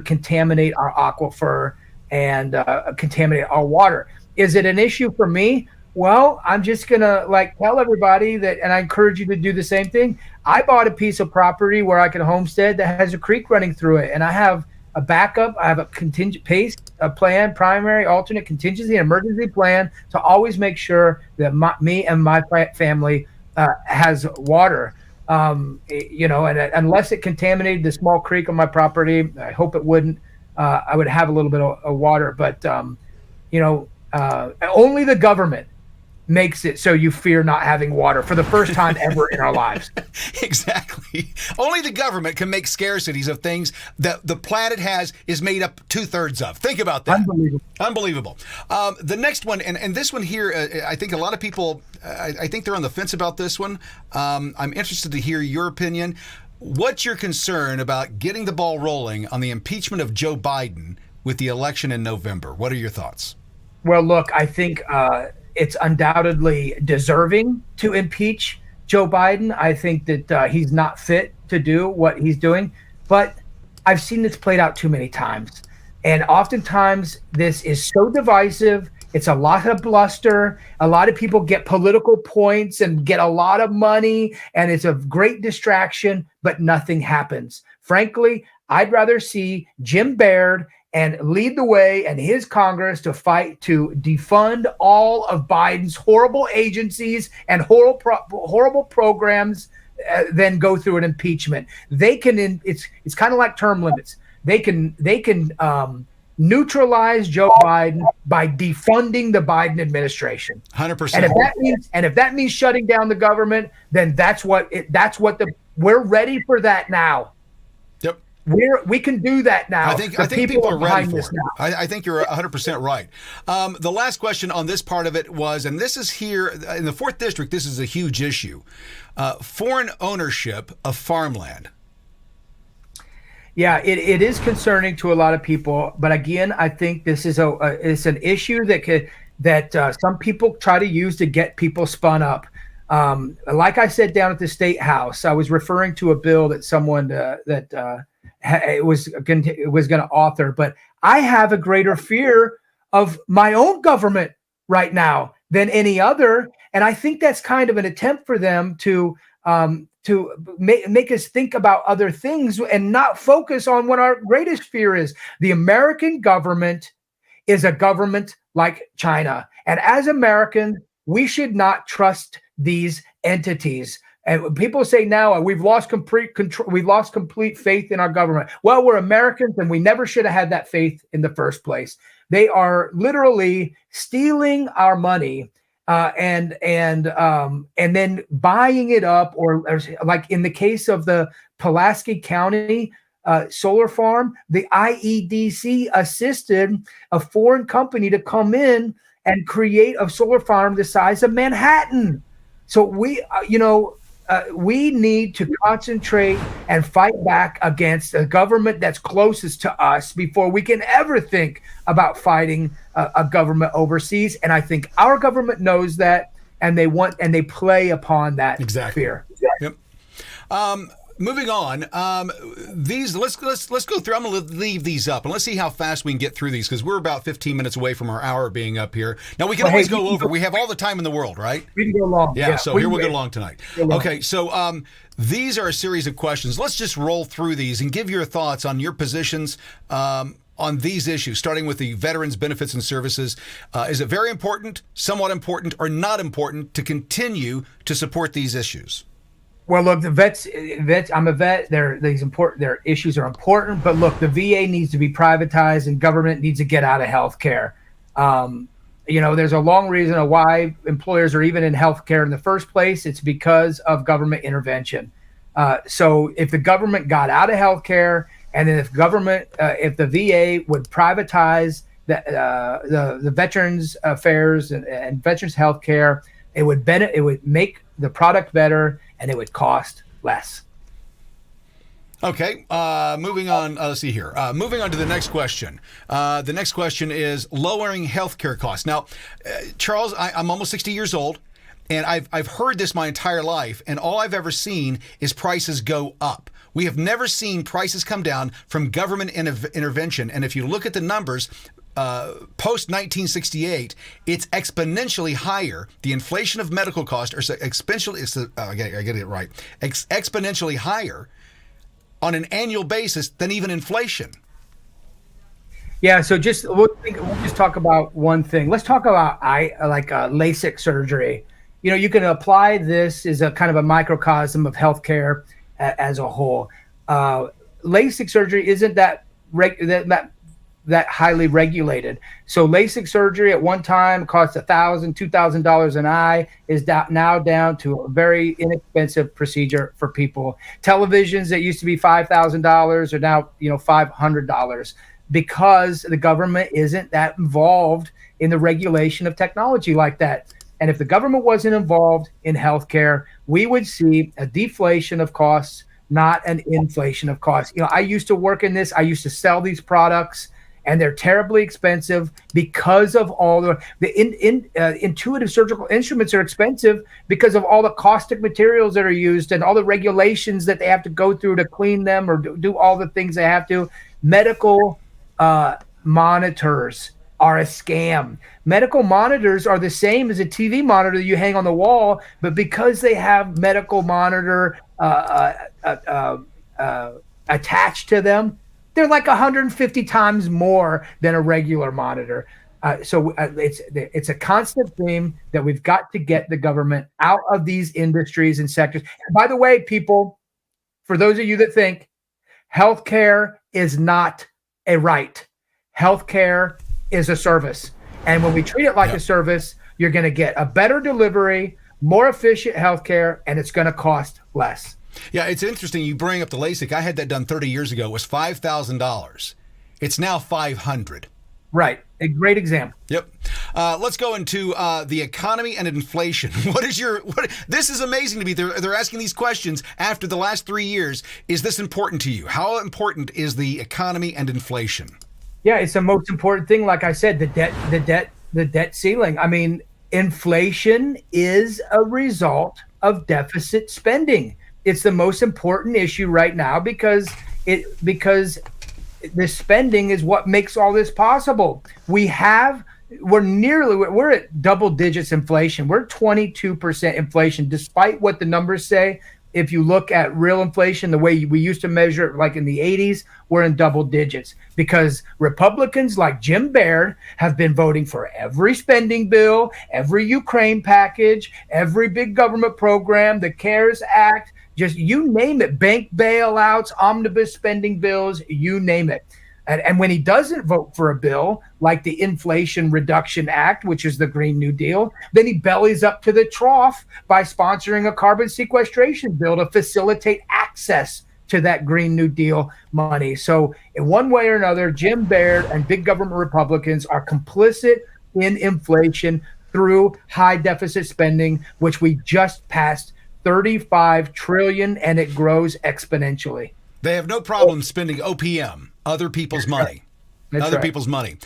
contaminate our aquifer and contaminate our water. Is it an issue for me? Well, I'm just gonna tell everybody that, and I encourage you to do the same thing. I bought a piece of property where I can homestead that has a creek running through it, and I have a backup. I have a contingent plan, primary, alternate, contingency, and emergency plan to always make sure that me and my family has water. And unless it contaminated the small creek on my property, I hope it wouldn't. I would have a little bit of water, but only the government makes it so you fear not having water for the first time ever in our lives. Exactly. Only the government can make scarcities of things that the planet is made up 2/3 of. Think about that. Unbelievable. The next one, and this one here, I think a lot of people, I think they're on the fence about this one. I'm interested to hear your opinion. What's your concern about getting the ball rolling on the impeachment of Joe Biden with the election in November? What are your thoughts? Well, look, I think it's undoubtedly deserving to impeach Joe Biden. I think that he's not fit to do what he's doing, but I've seen this played out too many times. And oftentimes this is so divisive. It's a lot of bluster. A lot of people get political points and get a lot of money, and it's a great distraction, but nothing happens. Frankly, I'd rather see Jim Baird and lead the way and his Congress to fight to defund all of Biden's horrible agencies and horrible programs, then go through an impeachment. They can. It's kind of like term limits. They can neutralize Joe Biden by defunding the Biden administration. 100%. And if that means shutting down the government, then we're ready for that now. Yep. We can do that now. I think people are ready for it. I think you're 100% right. The last question on this part of it was, and this is here in the 4th district, this is a huge issue, foreign ownership of farmland. Yeah, it is concerning to a lot of people, but again, I think this is it's an issue that some people try to use to get people spun up. Like I said down at the State House, I was referring to a bill that someone was going to author, but I have a greater fear of my own government right now than any other. And I think that's kind of an attempt for them to make us think about other things and not focus on what our greatest fear is. The American government is a government like China. And as Americans, we should not trust these entities. And people say now we've lost complete control, we've lost complete faith in our government. Well, we're Americans and we never should have had that faith in the first place. They are literally stealing our money and then buying it up, or like in the case of the Pulaski County solar farm, the IEDC assisted a foreign company to come in and create a solar farm the size of Manhattan. So we need to concentrate and fight back against a government that's closest to us before we can ever think about fighting a government overseas. And I think our government knows that, and they play upon that fear. Yep. Moving on, let's go through. I'm going to leave these up and let's see how fast we can get through these, because we're about 15 minutes away from our hour being up here. Now we can always go over. We have all the time in the world, right? We can go long. Yeah. So here we'll go long tonight. Okay. So these are a series of questions. Let's just roll through these and give your thoughts on your positions on these issues, starting with the veterans benefits and services. Is it very important, somewhat important, or not important to continue to support these issues? Well, look, the vets. I'm a vet. Their issues are important, but look, the VA needs to be privatized, and government needs to get out of healthcare. There's a long reason of why employers are even in healthcare in the first place. It's because of government intervention. So if the government got out of healthcare, and then if the VA would privatize the veterans affairs and veterans healthcare, it would make the product better, and it would cost less. Okay, moving on. Let's see here. Moving on to the next question. The next question is lowering healthcare costs. Now, Charles, I'm almost 60 years old, and I've heard this my entire life, and all I've ever seen is prices go up. We have never seen prices come down from government intervention. And if you look at the numbers, post 1968, it's exponentially higher. The inflation of medical costs are exponentially higher on an annual basis than even inflation. Yeah. So we'll just talk about one thing. Let's talk about LASIK surgery. You can apply this as a kind of a microcosm of healthcare as a whole. LASIK surgery isn't that highly regulated. So LASIK surgery at one time cost $1,000, $2,000 an eye, is now down to a very inexpensive procedure for people. Televisions that used to be $5,000 are now $500, because the government isn't that involved in the regulation of technology like that. And if the government wasn't involved in healthcare, we would see a deflation of costs, not an inflation of costs. I used to work in this. I used to sell these products, and they're terribly expensive because of all the intuitive surgical instruments are expensive because of all the caustic materials that are used and all the regulations that they have to go through to clean them or do all the things they have to. Medical monitors are a scam. Medical monitors are the same as a TV monitor that you hang on the wall, but because they have medical monitor attached to them, they're like 150 times more than a regular monitor. So it's a constant theme that we've got to get the government out of these industries and sectors. And by the way, people, for those of you that think healthcare is not a right, healthcare is a service. And when we treat it like a service, you're going to get a better delivery, more efficient healthcare, and it's going to cost less. Yeah, it's interesting you bring up the LASIK. I had that done 30 years ago. It was $5,000. It's now $500. Right. A great example. Yep. Let's go into the economy and inflation. This is amazing to me. They're asking these questions after the last 3 years. Is this important to you? How important is the economy and inflation? Yeah, it's the most important thing. Like I said, the debt ceiling. I mean, inflation is a result of deficit spending. It's the most important issue right now because the spending is what makes all this possible. We have we're at double digits inflation. We're 22% inflation, despite what the numbers say. If you look at real inflation, the way we used to measure it, like in the 80s, we're in double digits because Republicans like Jim Baird have been voting for every spending bill, every Ukraine package, every big government program, the CARES Act, just you name it, bank bailouts, omnibus spending bills, you name it. And when he doesn't vote for a bill like the Inflation Reduction Act, which is the Green New Deal, then he bellies up to the trough by sponsoring a carbon sequestration bill to facilitate access to that Green New Deal money. So in one way or another, Jim Baird and big government Republicans are complicit in inflation through high deficit spending, which we just passed 35 trillion, and it grows exponentially. They have no problem spending OPM, other people's money. That's People's money.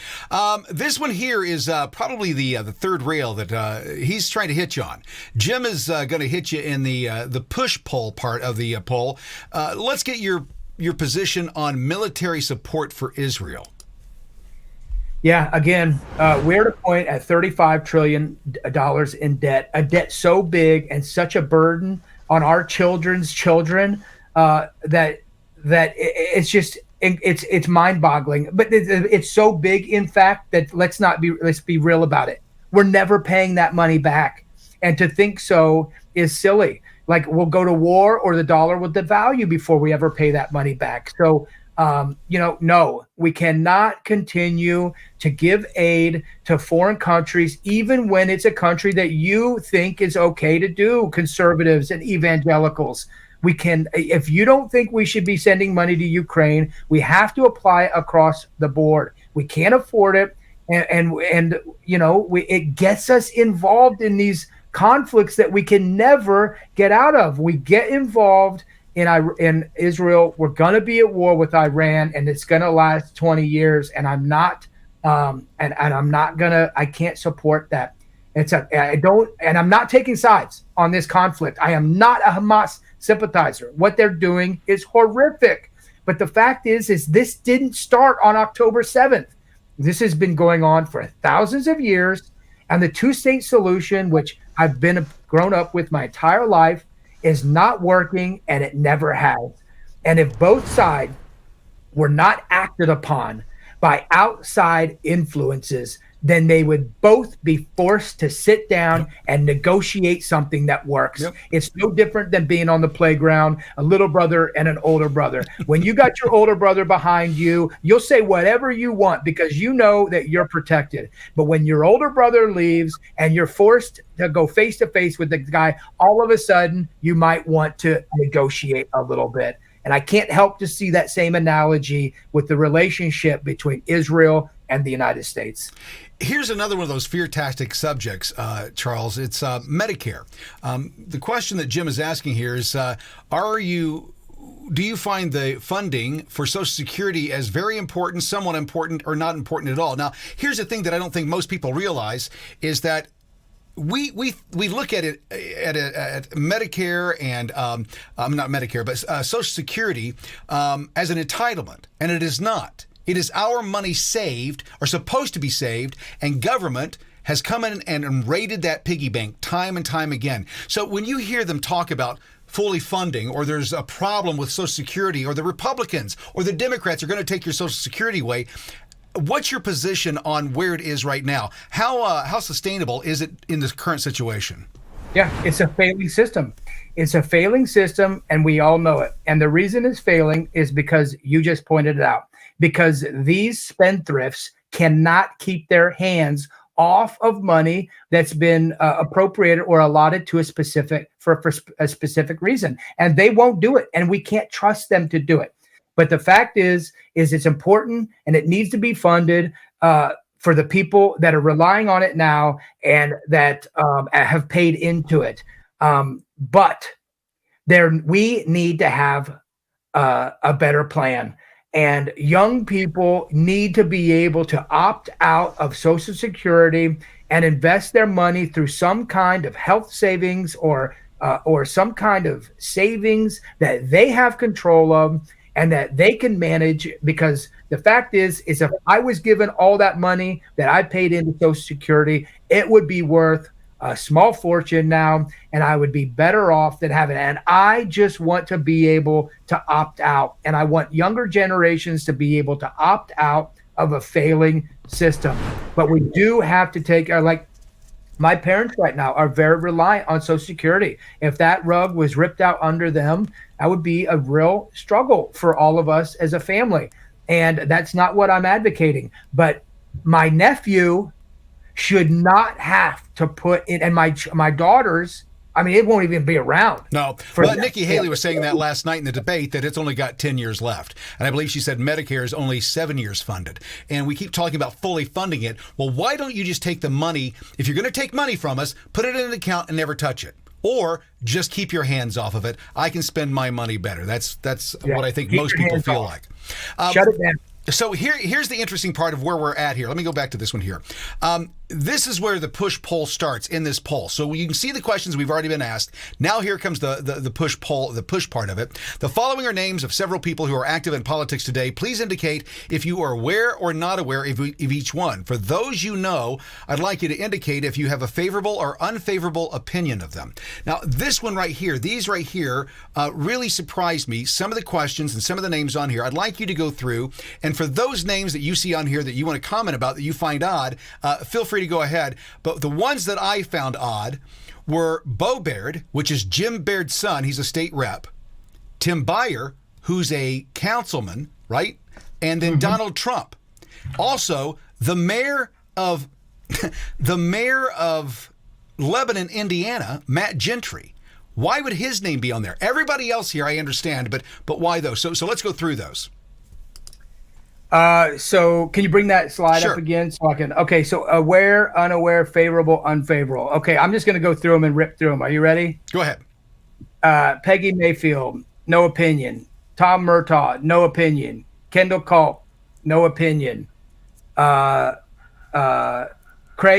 This one here is probably the third rail that he's trying to hit you on. Jim is going to hit you in the push-pull part of the poll. Let's get your position on military support for Israel. Yeah, again, we're at a point at $35 trillion in debt, a debt so big and such a burden on our children's children that it's mind-boggling. But it's so big, in fact, that let's be real about it. We're never paying that money back, and to think so is silly. Like, we'll go to war or the dollar will devalue before we ever pay that money back. So. No, we cannot continue to give aid to foreign countries, even when it's a country that you think is okay to do, conservatives and evangelicals. If you don't think we should be sending money to Ukraine, we have to apply across the board. We can't afford it. It gets us involved in these conflicts that we can never get out of. We get involved in Israel. We're going to be at war with Iran, and it's going to last 20 years. And I'm not, I can't support that. And I'm not taking sides on this conflict. I am not a Hamas sympathizer. What they're doing is horrific. But the fact is this didn't start on October 7th. This has been going on for thousands of years. And the two-state solution, which I've been grown up with my entire life, is not working, and it never has. And if both sides were not acted upon by outside influences, then they would both be forced to sit down and negotiate something that works. Yep. It's no different than being on the playground, a little brother and an older brother. When you got your older brother behind you, you'll say whatever you want because you know that you're protected. But when your older brother leaves and you're forced to go face to face with the guy, all of a sudden you might want to negotiate a little bit. And I can't help to see that same analogy with the relationship between Israel and the United States. Here's another one of those fear-tastic subjects, Charles. It's Medicare. The question that Jim is asking here is, do you find the funding for Social Security as very important, somewhat important, or not important at all? Now, here's the thing that I don't think most people realize is that we look at it at Medicare and not Medicare, but Social Security as an entitlement, and it is not. It is our money saved, or supposed to be saved, and government has come in and raided that piggy bank time and time again. So when you hear them talk about fully funding, or there's a problem with Social Security, or the Republicans or the Democrats are going to take your Social Security away, what's your position on where it is right now? How sustainable is it in this current situation? Yeah, it's a failing system. It's a failing system, and we all know it. And the reason it's failing is because you just pointed it out. Because these spendthrifts cannot keep their hands off of money that's been appropriated or allotted to a specific reason, and they won't do it, and we can't trust them to do it. But the fact is it's important, and it needs to be funded for the people that are relying on it now and that have paid into it. But we need to have a better plan. And young people need to be able to opt out of Social Security and invest their money through some kind of health savings or some kind of savings that they have control of. and that they can manage, because the fact is if I was given all that money that I paid into Social Security, it would be worth a small fortune now, and I would be better off than having it. And I just want to be able to opt out, and I want younger generations to be able to opt out of a failing system. But we do have to take like my parents right now are very reliant on Social Security. If that rug was ripped out under them, that would be a real struggle for all of us as a family. And that's not what I'm advocating. But my nephew should not have to put in, and my daughters, I mean, it won't even be around. No. Well, Nikki Haley was saying that last night in the debate, that it's only got 10 years left. And I believe she said Medicare is only 7 years funded. And we keep talking about fully funding it. Well, why don't you just take the money, if you're going to take money from us, put it in an account and never touch it? Or just keep your hands off of it. I can spend my money better. That's what I think most people feel like. Shut it down. So here's the interesting part of where we're at here. Let me go back to this one here. This is where the push poll starts in this poll. So you can see the questions we've already been asked. Now here comes the push poll, the push part of it. The following are names of several people who are active in politics today. Please indicate if you are aware or not aware of each one. For those you know, I'd like you to indicate if you have a favorable or unfavorable opinion of them. Now, this one right here, these right here, really surprised me. Some of the questions and some of the names on here, I'd like you to go through. And for those names that you see on here that you want to comment about, that you find odd, feel free to go ahead. But the ones that I found odd were Bo Baird, which is Jim Baird's son. He's a state rep. Tim Byer, who's a councilman, right? And then Donald Trump. Also, the mayor of Lebanon, Indiana, Matt Gentry. Why would his name be on there? Everybody else here, I understand, but why those? So let's go through those. So can you bring that slide Sure. up again so I can, okay, so aware, unaware, favorable, unfavorable. Okay, I'm just going to go through them and rip through them. Are you ready? Go ahead. Peggy Mayfield, no opinion. Tom Murtaugh, no opinion. Kendall Culp, no opinion. Craig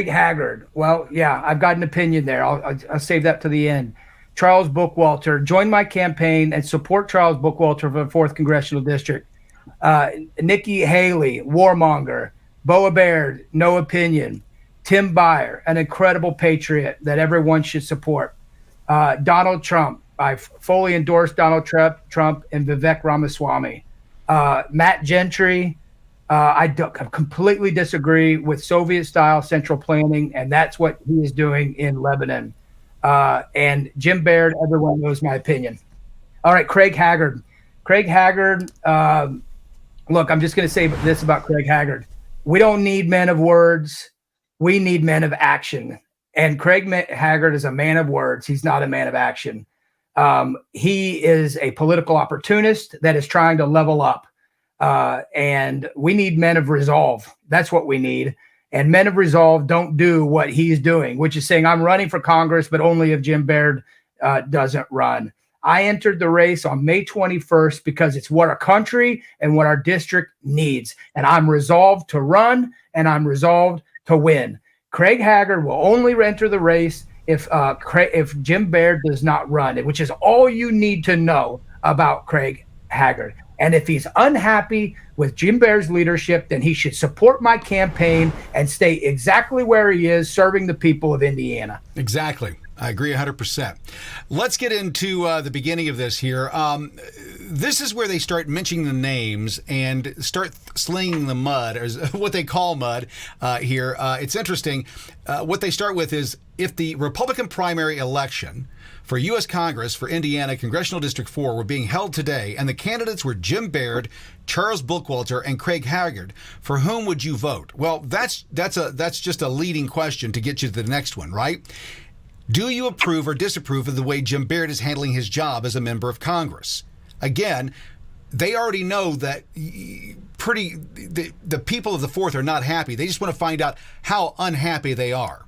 Haggard, well, yeah, I've got an opinion there. I'll save that to the end. Charles Bookwalter, join my campaign and support Charles Bookwalter for the 4th Congressional District. Nikki Haley, warmonger. Bo Baird, no opinion. Tim Byer, an incredible patriot that everyone should support. Donald Trump, I fully endorse Donald Trump and Vivek Ramaswamy. Matt Gentry, I completely disagree with Soviet-style central planning, and that's what he is doing in Lebanon. And Jim Baird, everyone knows my opinion. All right, Craig Haggard. Look, I'm just going to say this about Craig Haggard. We don't need men of words. We need men of action. And Craig Haggard is a man of words. He's not a man of action. He is a political opportunist that is trying to level up. And we need men of resolve. That's what we need. And men of resolve don't do what he's doing, which is saying, I'm running for Congress, but only if Jim Baird doesn't run. I entered the race on May 21st because it's what our country and what our district needs. And I'm resolved to run, and I'm resolved to win. Craig Haggard will only enter the race if Jim Baird does not run, which is all you need to know about Craig Haggard. And if he's unhappy with Jim Baird's leadership, then he should support my campaign and stay exactly where he is, serving the people of Indiana. Exactly. I agree 100%. Let's get into the beginning of this here. This is where they start mentioning the names and start slinging the mud, or what they call mud here. It's interesting. What they start with is, if the Republican primary election for U.S. Congress for Indiana Congressional District 4 were being held today, and the candidates were Jim Baird, Charles Bookwalter, and Craig Haggard, for whom would you vote? Well, that's just a leading question to get you to the next one, right? Do you approve or disapprove of the way Jim Baird is handling his job as a member of Congress? Again, they already know that the people of the 4th are not happy. They just want to find out how unhappy they are.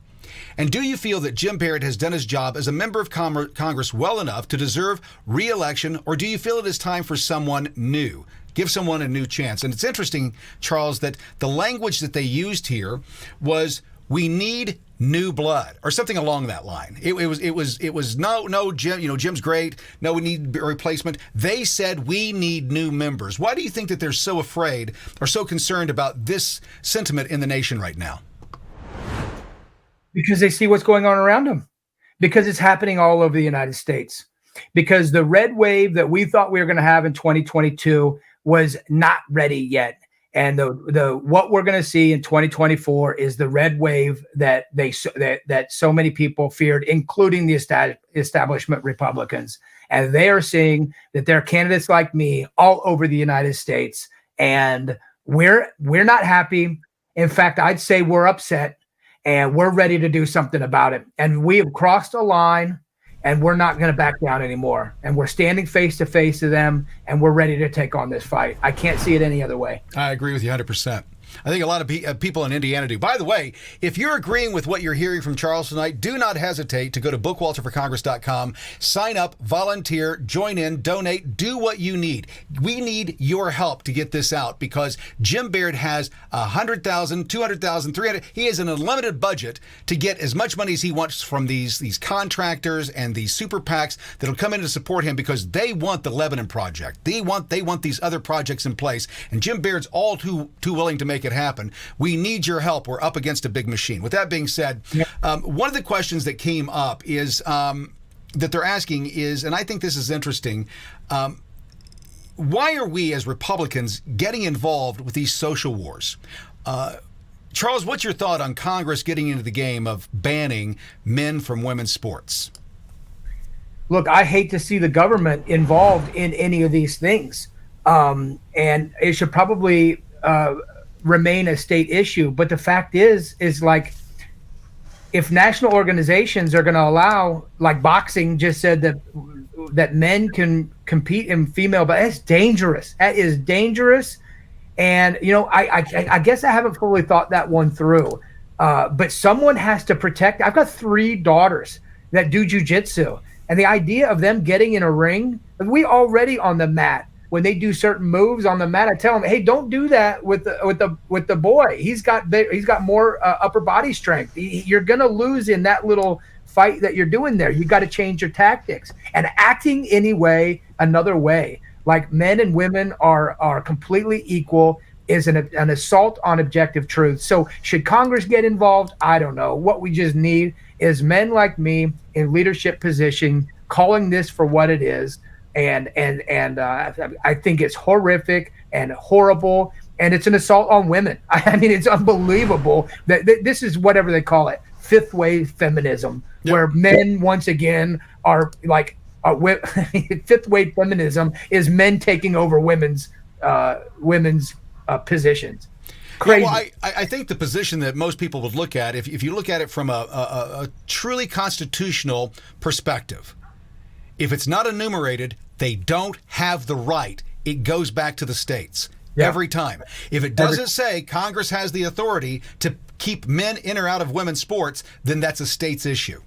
And do you feel that Jim Baird has done his job as a member of Congress well enough to deserve re-election, or do you feel it is time for someone new? Give someone a new chance. And it's interesting, Charles, that the language that they used here was, we need new blood or something along that line. It was no, Jim, Jim's great. No, we need a replacement. They said we need new members. Why do you think that they're so afraid or so concerned about this sentiment in the nation right now? Because they see what's going on around them, because it's happening all over the United States, because the red wave that we thought we were going to have in 2022 was not ready yet. And the what we're going to see in 2024 is the red wave that so many people feared, including the establishment Republicans. And they are seeing that there are candidates like me all over the United States, and we're not happy. In fact, I'd say we're upset, and we're ready to do something about it. And we have crossed a line, and we're not going to back down anymore. And we're standing face to face to them, and we're ready to take on this fight. I can't see it any other way. I agree with you 100%. I think a lot of people in Indiana do. By the way, if you're agreeing with what you're hearing from Charles tonight, do not hesitate to go to bookwalterforcongress.com, sign up, volunteer, join in, donate, do what you need. We need your help to get this out because Jim Baird has 100,000, 200,000, 300. He has an unlimited budget to get as much money as he wants from these contractors and these super PACs that'll come in to support him because they want the Lebanon project. They want these other projects in place, and Jim Baird's all too willing to make it happen. We need your help. We're up against a big machine. With that being said, one of the questions that came up is that they're asking is, and I think this is interesting, why are we as Republicans getting involved with these social wars? Charles, what's your thought on Congress getting into the game of banning men from women's sports? Look, I hate to see the government involved in any of these things. And it should probably remain a state issue. But the fact is like, if national organizations are going to allow, like boxing just said that men can compete in female, but that's dangerous. That is dangerous. And, I guess I haven't fully thought that one through. But someone has to protect. I've got 3 daughters that do jujitsu. And the idea of them getting in a ring, we already on the mat, when they do certain moves on the mat, I tell them, hey, don't do that with the boy. He's got more upper body strength. You're gonna lose in that little fight that you're doing there. You got to change your tactics. And acting another way, like men and women are completely equal, is an assault on objective truth. So should Congress get involved? I don't know. What we just need is men like me in leadership position calling this for what it is. And I think it's horrific and horrible, and it's an assault on women. I mean, it's unbelievable that this is whatever they call it, 5th wave feminism, where men once again are like 5th wave feminism is men taking over women's positions. Crazy. Yeah, well, I think the position that most people would look at, if you look at it from a truly constitutional perspective, if it's not enumerated, they don't have the right. It goes back to the states every time. If it doesn't say Congress has the authority to keep men in or out of women's sports, then that's a state's issue.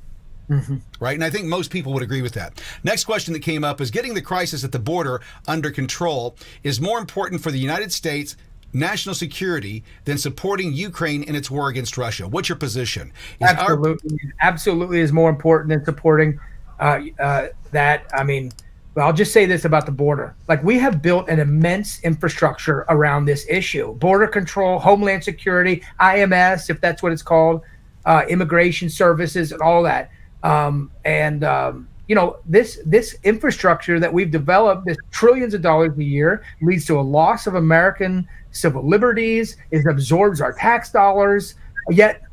Mm-hmm. Right? And I think most people would agree with that. Next question that came up is getting the crisis at the border under control is more important for the United States national security than supporting Ukraine in its war against Russia. What's your position? Absolutely is more important than supporting that. I mean, I'll just say this about the border. Like, we have built an immense infrastructure around this issue. Border control, Homeland Security, IMS, if that's what it's called, immigration services and all that. This infrastructure that we've developed, this trillions of dollars a year, leads to a loss of American civil liberties. It absorbs our tax dollars. Yet,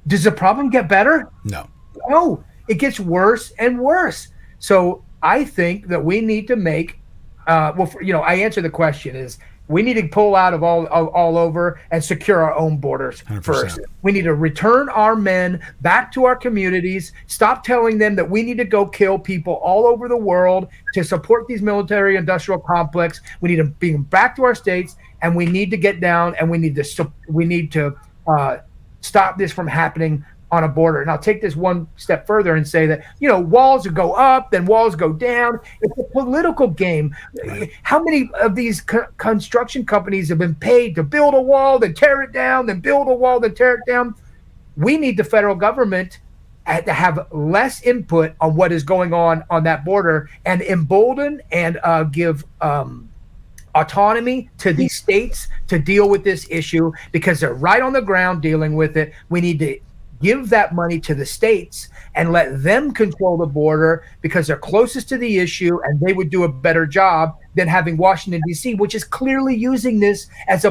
does the problem get better? No, it gets worse and worse. So I think that we need to make, I answer the question is we need to pull out of all over and secure our own borders 100%. First. We need to return our men back to our communities, stop telling them that we need to go kill people all over the world to support these military industrial complex. We need to bring them back to our states, and we need to get down, and we need to stop this from happening on a border. And I'll take this one step further and say that, walls go up, then walls go down. It's a political game. Right. How many of these construction companies have been paid to build a wall, then tear it down, then build a wall, then tear it down? we need the federal government to have less input on what is going on that border, and embolden and give autonomy to these states to deal with this issue, because they're right on the ground dealing with it. We need to give that money to the states and let them control the border, because they're closest to the issue and they would do a better job than having Washington, D.C., which is clearly using this as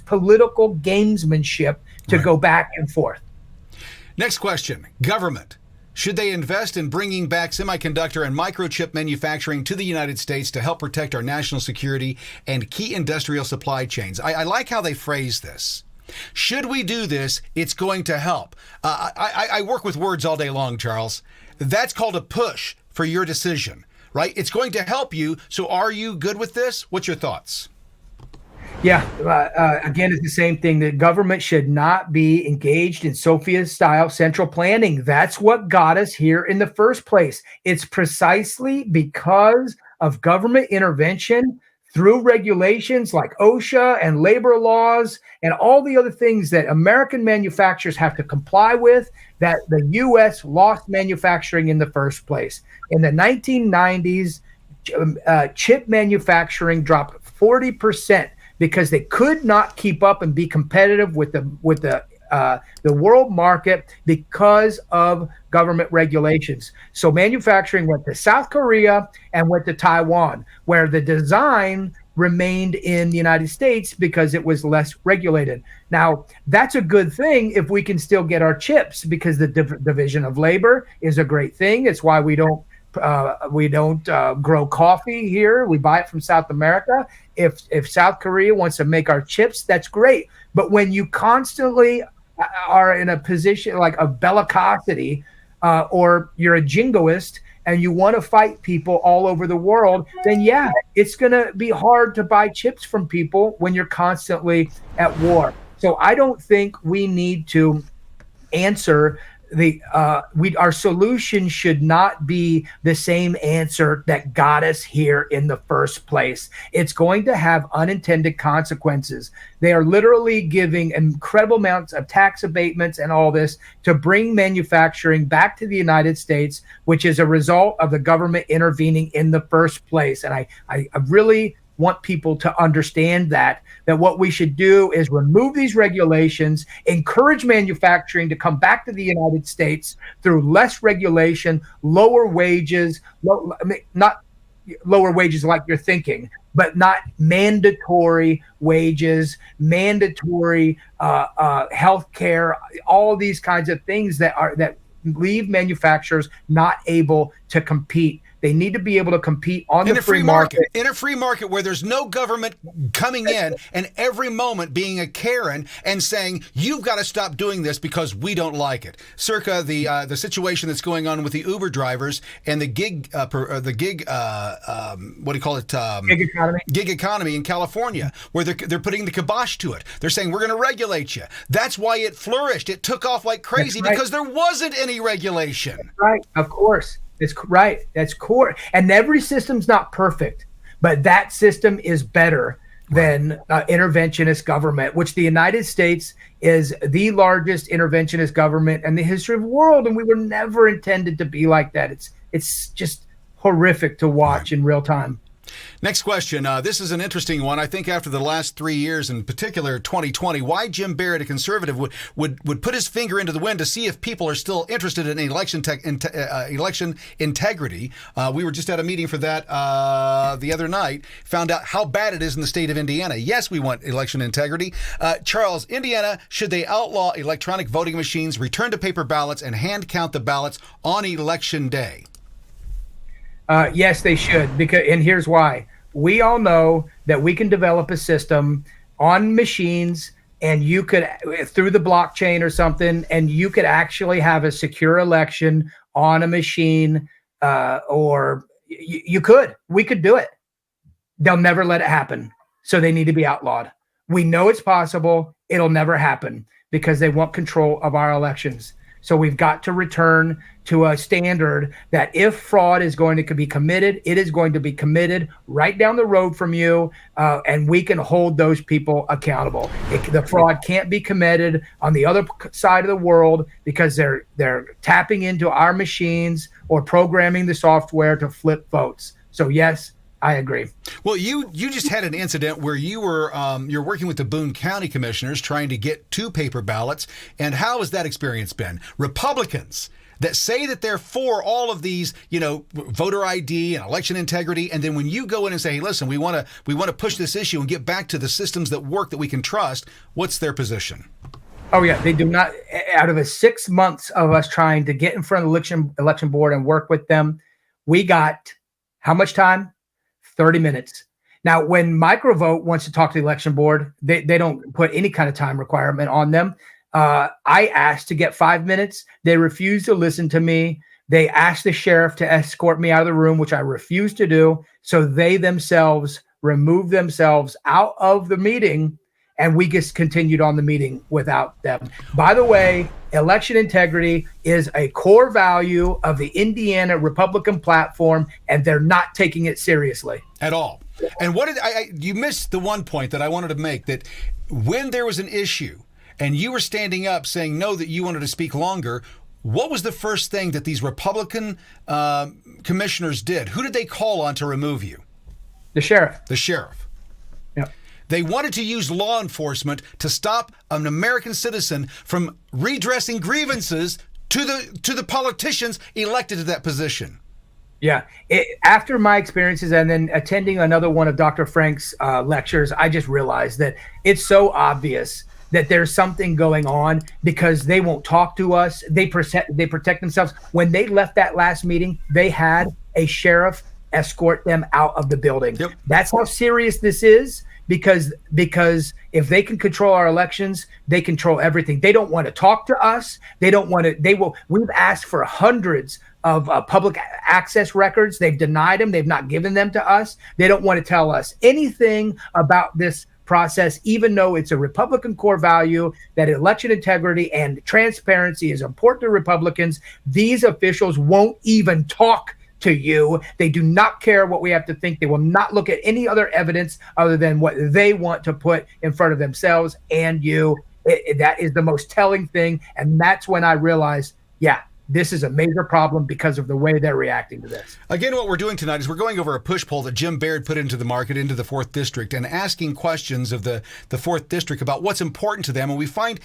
political gamesmanship to go back and forth. Next question. Government. Should they invest in bringing back semiconductor and microchip manufacturing to the United States to help protect our national security and key industrial supply chains? I like how they phrase this. Should we do this? It's going to help. I work with words all day long, Charles. That's called a push for your decision, right? It's going to help you. So are you good with this? What's your thoughts? Yeah, again, it's the same thing. The government should not be engaged in Soviet-style central planning. That's what got us here in the first place. It's precisely because of government intervention through regulations like OSHA and labor laws and all the other things that American manufacturers have to comply with, that the U.S. lost manufacturing in the first place. In the 1990s, chip manufacturing dropped 40%. Because they could not keep up and be competitive with the world market because of government regulations. So manufacturing went to South Korea and went to Taiwan, where the design remained in the United States because it was less regulated. Now, that's a good thing if we can still get our chips, because the division of labor is a great thing. It's why we don't grow coffee here. We buy it from South America. If South Korea wants to make our chips, that's great. But when you constantly are in a position like a bellicosity, or you're a jingoist and you want to fight people all over the world, then yeah, it's going to be hard to buy chips from people when you're constantly at war. So I don't think we need to answer our solution should not be the same answer that got us here in the first place. It's going to have unintended consequences. They are literally giving incredible amounts of tax abatements and all this to bring manufacturing back to the United States, which is a result of the government intervening in the first place. And I really want people to understand that what we should do is remove these regulations, encourage manufacturing to come back to the United States through less regulation, lower wages, not lower wages like you're thinking, but not mandatory wages, mandatory health care, all these kinds of things that leave manufacturers not able to compete. They need to be able to compete on the free market. In a free market where there's no government coming in and every moment being a Karen and saying, you've got to stop doing this because we don't like it. Circa the situation that's going on with the Uber drivers and the gig economy in California, where they're putting the kibosh to it. They're saying, we're going to regulate you. That's why it flourished. It took off like crazy because there wasn't any regulation. That's right. Of course. It's right. That's core. And every system's not perfect, but that system is better than interventionist government, which the United States is the largest interventionist government in the history of the world. And we were never intended to be like that. It's just horrific to watch in real time. Next question. This is an interesting one. I think after the last 3 years, in particular 2020, why Jim Barrett, a conservative, would put his finger into the wind to see if people are still interested in election integrity. We were just at a meeting for that the other night, found out how bad it is in the state of Indiana. Yes, we want election integrity. Charles, Indiana, should they outlaw electronic voting machines, return to paper ballots, and hand count the ballots on election day? Yes, they should, and here's why. We all know that we can develop a system on machines, and you could, through the blockchain or something, and you could actually have a secure election on a machine, or we could do it. They'll never let it happen. So they need to be outlawed. We know it's possible. It'll never happen because they want control of our elections. So we've got to return to a standard that if fraud is going to be committed, it is going to be committed right down the road from you, and we can hold those people accountable. The fraud can't be committed on the other side of the world because they're tapping into our machines or programming the software to flip votes. So yes, I agree. Well, you just had an incident where you're working with the Boone County commissioners trying to get 2 paper ballots. And how has that experience been? Republicans that say that they're for all of these, voter ID and election integrity, and then when you go in and say, "Hey, listen, we want to push this issue and get back to the systems that work that we can trust," what's their position? Oh yeah, they do not. Out of the 6 months of us trying to get in front of the election board and work with them, we got how much time? 30 minutes. Now, when Microvote wants to talk to the election board, they don't put any kind of time requirement on them. I asked to get 5 minutes. They refused to listen to me. They asked the sheriff to escort me out of the room, which I refused to do. So they themselves removed themselves out of the meeting, and we just continued on the meeting without them. By the way, election integrity is a core value of the Indiana Republican platform, and they're not taking it seriously at all. And what did you missed the one point that I wanted to make, that when there was an issue and you were standing up saying no, that you wanted to speak longer, what was the first thing that these Republican commissioners did? Who did they call on to remove you? The sheriff. The sheriff. Yeah. They wanted to use law enforcement to stop an American citizen from redressing grievances to the politicians elected to that position. Yeah. After my experiences and then attending another one of Dr. Frank's lectures, I just realized that it's so obvious that there's something going on because they won't talk to us. They protect themselves. When they left that last meeting, they had a sheriff escort them out of the building. Yep. That's how serious this is. Because if they can control our elections, they control everything. They don't want to talk to us. They don't want to. We've asked for hundreds of public access records. They've denied them. They've not given them to us. They don't want to tell us anything about this process, even though it's a Republican core value that election integrity and transparency is important to Republicans. These officials won't even talk to you. They do not care what we have to think. They will not look at any other evidence other than what they want to put in front of themselves and you. That is the most telling thing. And that's when I realized, yeah, this is a major problem because of the way they're reacting to this. Again, what we're doing tonight is we're going over a push poll that Jim Baird put into the market, into the 4th District, and asking questions of the 4th District about what's important to them. And we find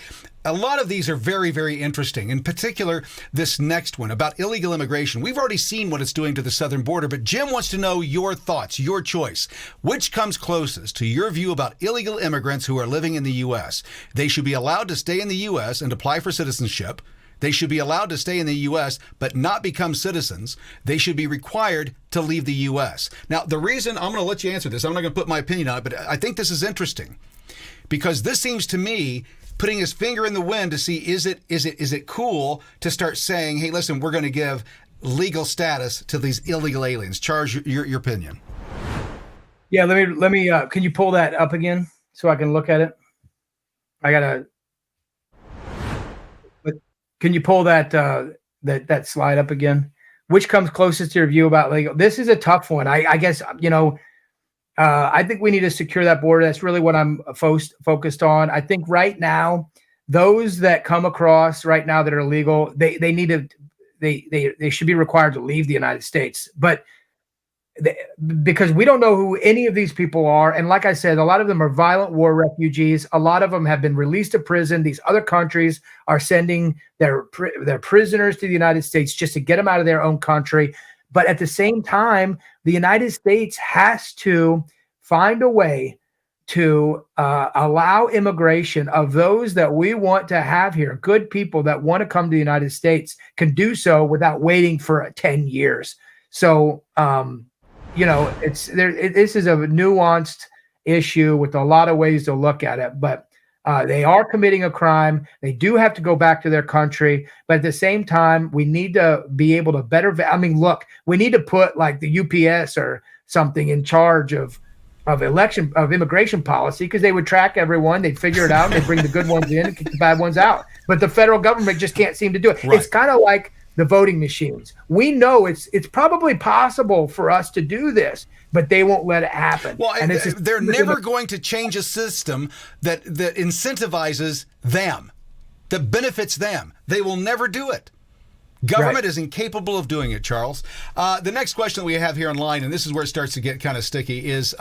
a lot of these are very, very interesting. In particular, this next one about illegal immigration. We've already seen what it's doing to the southern border, but Jim wants to know your thoughts, your choice. Which comes closest to your view about illegal immigrants who are living in the U.S.? They should be allowed to stay in the U.S. and apply for citizenship. They should be allowed to stay in the U.S. but not become citizens. They should be required to leave the U.S. Now, the reason I'm going to let you answer this, I'm not going to put my opinion on it, but I think this is interesting because this seems to me putting his finger in the wind to see is it cool to start saying, hey, listen, we're going to give legal status to these illegal aliens. Charles, your opinion. Yeah, let me. Can you pull that up again so I can look at it? I gotta. Can you pull that slide up again? Which comes closest to your view about legal? This is a tough one. I guess, I think we need to secure that border. That's really what I'm focused on. I think right now, those that come across right now that are illegal, they should be required to leave the United States. But because we don't know who any of these people are. And like I said, a lot of them are violent war refugees. A lot of them have been released to prison. These other countries are sending their prisoners to the United States just to get them out of their own country. But at the same time, the United States has to find a way to allow immigration of those that we want to have here. Good people that want to come to the United States can do so without waiting for 10 years. So, this is a nuanced issue with a lot of ways to look at it, but they are committing a crime. They do have to go back to their country, but at the same time, we need to be able to better. We need to put like the UPS or something in charge of of immigration policy, because they would track everyone, they'd figure it out, and they'd bring the good ones in and kick the bad ones out. But the federal government just can't seem to do it. Right. It's kind of like the voting machines. We know it's probably possible for us to do this, but they won't let it happen. Well, and they're never going to change a system that incentivizes them, that benefits them. They will never do it. Government is incapable of doing it, Charles. The next question that we have here online, and this is where it starts to get kind of sticky, is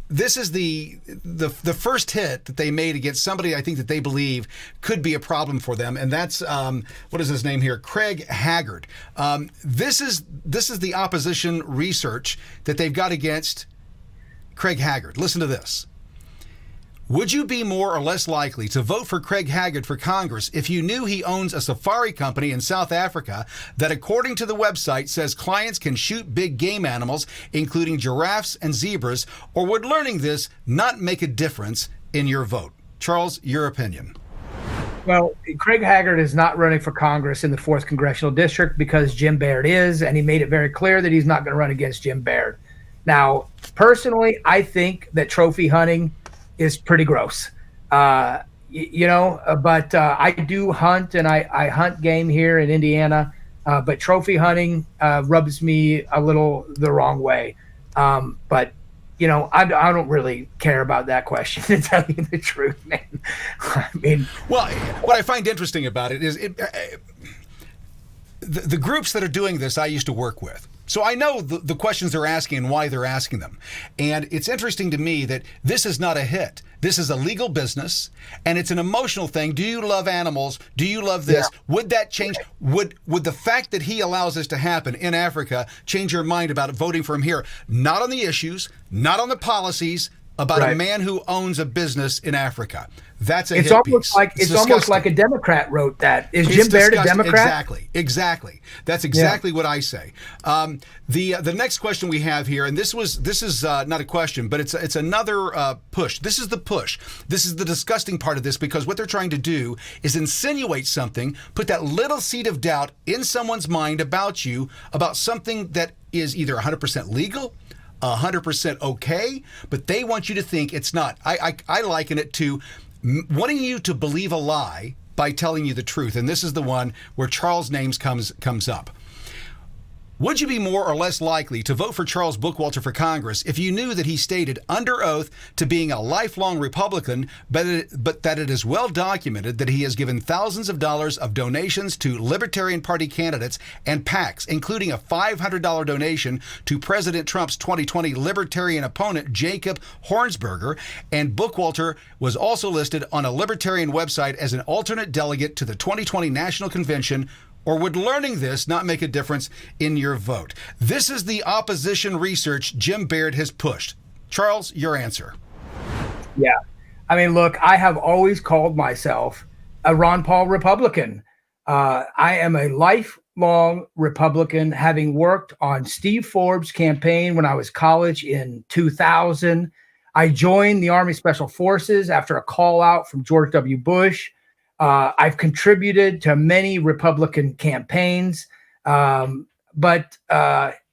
this is the first hit that they made against somebody I think that they believe could be a problem for them, and that's what is his name here? Craig Haggard. This is the opposition research that they've got against Craig Haggard. Listen to this. Would you be more or less likely to vote for Craig Haggard for Congress if you knew he owns a safari company in South Africa that, according to the website, says clients can shoot big game animals, including giraffes and zebras, or would learning this not make a difference in your vote? Charles, your opinion. Well, Craig Haggard is not running for Congress in the 4th Congressional District because Jim Baird is, and he made it very clear that he's not going to run against Jim Baird. Now, personally, I think that trophy hunting is pretty gross, but I do hunt, and I hunt game here in Indiana, but trophy hunting rubs me a little the wrong way. But I don't really care about that question, to tell you the truth, man. I mean, well, what I find interesting about it is the groups that are doing this I used to work with. So I know the questions they're asking and why they're asking them. And it's interesting to me that this is not a hit. This is a legal business, and it's an emotional thing. Do you love animals? Do you love this? Yeah. Would that change? Would the fact that he allows this to happen in Africa change your mind about voting for him here? Not on the issues, not on the policies, about a man who owns a business in Africa. That's a hit piece. It's almost like a Democrat wrote that. Is Jim Baird a Democrat? Exactly. That's exactly what I say. The next question we have here, and this is not a question, but it's another push. This is the push. This is the disgusting part of this, because what they're trying to do is insinuate something, put that little seed of doubt in someone's mind about you, about something that is either 100% legal, 100% okay, but they want you to think it's not. I liken it to wanting you to believe a lie by telling you the truth. And this is the one where Charles' name comes up. Would you be more or less likely to vote for Charles Bookwalter for Congress if you knew that he stated under oath to being a lifelong Republican, but that it is well documented that he has given thousands of dollars of donations to Libertarian Party candidates and PACs, including a $500 donation to President Trump's 2020 Libertarian opponent, Jacob Hornsberger, and Bookwalter was also listed on a Libertarian website as an alternate delegate to the 2020 National Convention? Or would learning this not make a difference in your vote? This is the opposition research Jim Baird has pushed. Charles, your answer. Yeah. I mean, look, I have always called myself a Ron Paul Republican. I am a lifelong Republican, having worked on Steve Forbes' campaign when I was college in 2000. I joined the Army Special Forces after a call out from George W. Bush. I've contributed to many Republican campaigns, but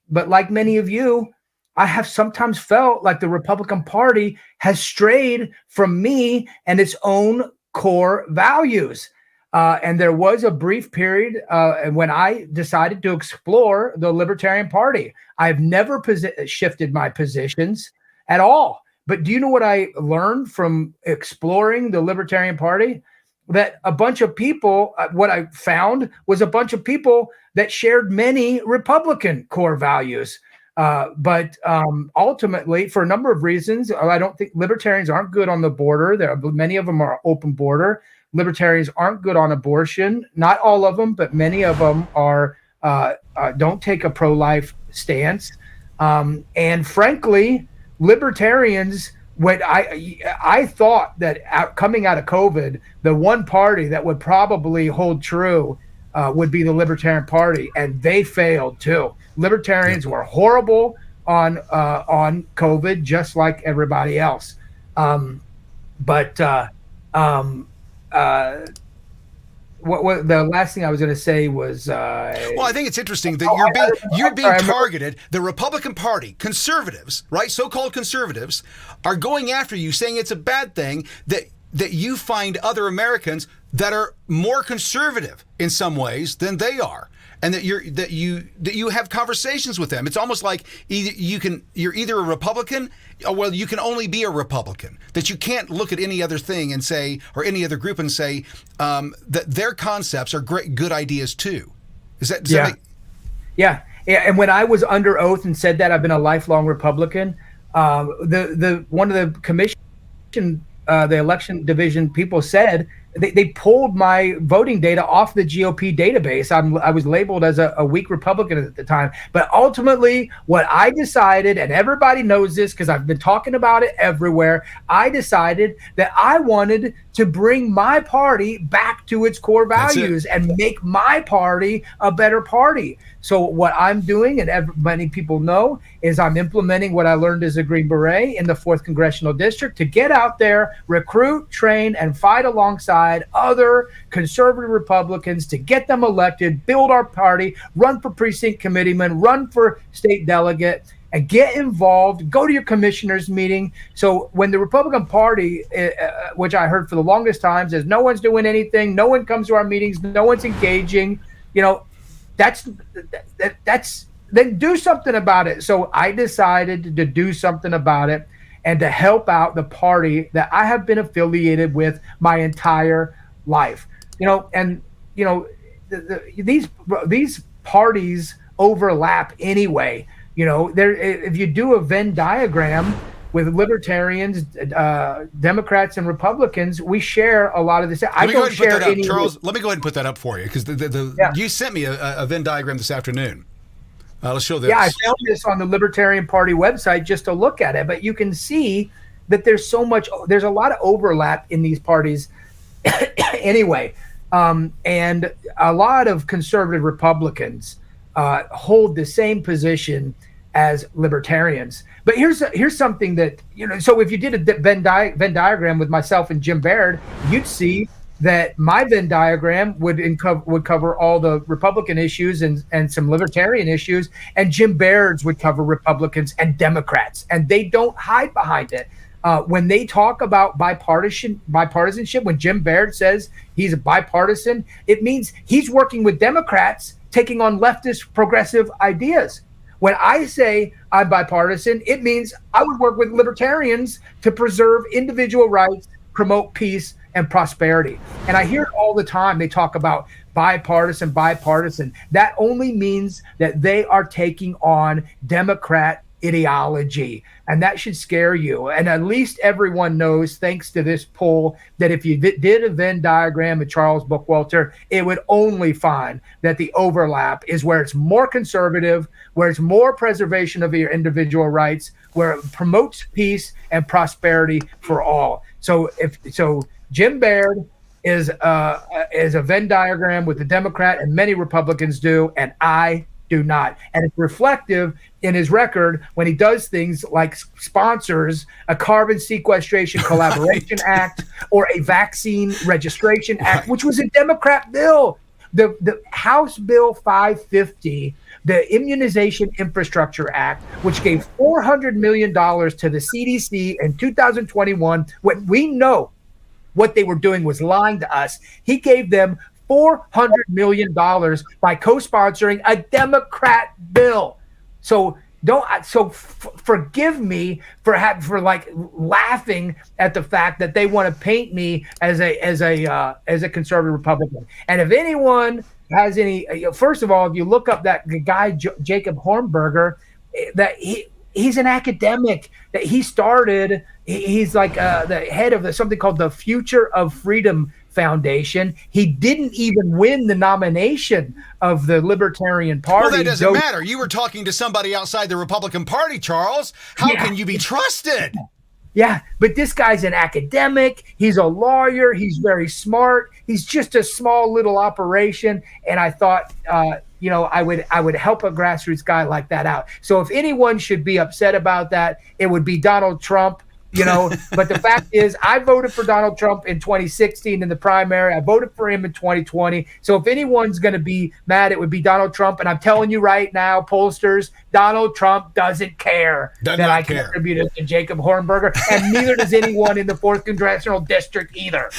like many of you, I have sometimes felt like the Republican Party has strayed from me and its own core values. And there was a brief period when I decided to explore the Libertarian Party. I've never shifted my positions at all. But do you know what I learned from exploring the Libertarian Party? That a bunch of people, what I found was a bunch of people that shared many Republican core values. But ultimately, for a number of reasons, I don't think libertarians aren't good on the border. Many of them are open border. Libertarians aren't good on abortion. Not all of them, but many of them are don't take a pro-life stance. And frankly, libertarians, when I thought that coming out of COVID, the one party that would probably hold true would be the Libertarian Party, and they failed too. Libertarians were horrible on COVID, just like everybody else. what the last thing I was going to say was well, I think it's interesting that you're being targeted. The Republican Party, conservatives, right, so-called conservatives, are going after you, saying it's a bad thing that you find other Americans that are more conservative in some ways than they are, and that you have conversations with them. It's almost like you're either a Republican, or well, you can only be a Republican. That you can't look at any other thing and say, or any other group and say that their concepts are good ideas too. Does that make... Yeah. And when I was under oath and said that I've been a lifelong Republican, the one of the commission, the election division people said they pulled my voting data off the GOP database. I was labeled as a weak Republican at the time. But ultimately, what I decided, and everybody knows this because I've been talking about it everywhere, I decided that I wanted to bring my party back to its core values and make my party a better party. So what I'm doing, and many people know, is I'm implementing what I learned as a Green Beret in the 4th Congressional District to get out there, recruit, train, and fight alongside other conservative Republicans to get them elected, build our party, run for precinct committeeman, run for state delegate, and get involved, go to your commissioners meeting. So when the Republican Party, which I heard for the longest time, says no one's doing anything, no one comes to our meetings, no one's engaging, then do something about it. So I decided to do something about it and to help out the party that I have been affiliated with my entire life. These parties overlap anyway. If you do a Venn diagram with libertarians, Democrats, and Republicans, we share a lot of this. I don't share any. Charles, let me go ahead and put that up for you, because you sent me a Venn diagram this afternoon. Let's show this. Yeah, I found this on the Libertarian Party website just to look at it, but you can see that there's a lot of overlap in these parties anyway. And a lot of conservative Republicans hold the same position as libertarians. But here's something that, so if you did a Venn diagram with myself and Jim Baird, you'd see that my Venn diagram would cover all the Republican issues and some libertarian issues, and Jim Baird's would cover Republicans and Democrats, and they don't hide behind it. When they talk about bipartisanship, when Jim Baird says he's a bipartisan, it means he's working with Democrats taking on leftist progressive ideas. When I say I'm bipartisan, it means I would work with libertarians to preserve individual rights, promote peace and prosperity. And I hear it all the time. They talk about bipartisan. That only means that they are taking on Democrat ideology. And that should scare you. And at least everyone knows, thanks to this poll, that if you did a Venn diagram with Charles Bookwalter, it would only find that the overlap is where it's more conservative, where it's more preservation of your individual rights, where it promotes peace and prosperity for all. So Jim Baird is a Venn diagram with the Democrat, and many Republicans do, and I do not. And it's reflective in his record when he does things like sponsors a carbon sequestration collaboration act or a vaccine registration act, which was a Democrat bill. The House Bill 550, the Immunization Infrastructure Act, which gave $400 million to the CDC in 2021, when we know what they were doing was lying to us. He gave them $400 million by co-sponsoring a Democrat bill. So forgive me for like laughing at the fact that they want to paint me as a conservative Republican. And if anyone has any, first of all, if you look up that guy Jacob Hornberger, that he's an academic that he started. He's like the head of something called the Future of Freedom Foundation. He didn't even win the nomination of the Libertarian Party. Well, that doesn't matter. You were talking to somebody outside the Republican Party, Charles. How can you be trusted? Yeah, but this guy's an academic. He's a lawyer. He's very smart. He's just a small little operation. And I thought, I would help a grassroots guy like that out. So if anyone should be upset about that, it would be Donald Trump But the fact is, I voted for Donald Trump in 2016 in the primary. I voted for him in 2020. So if anyone's going to be mad, it would be Donald Trump. And I'm telling you right now, pollsters, Donald Trump doesn't care that I contributed to Jacob Hornberger, and neither does anyone in the 4th Congressional District either.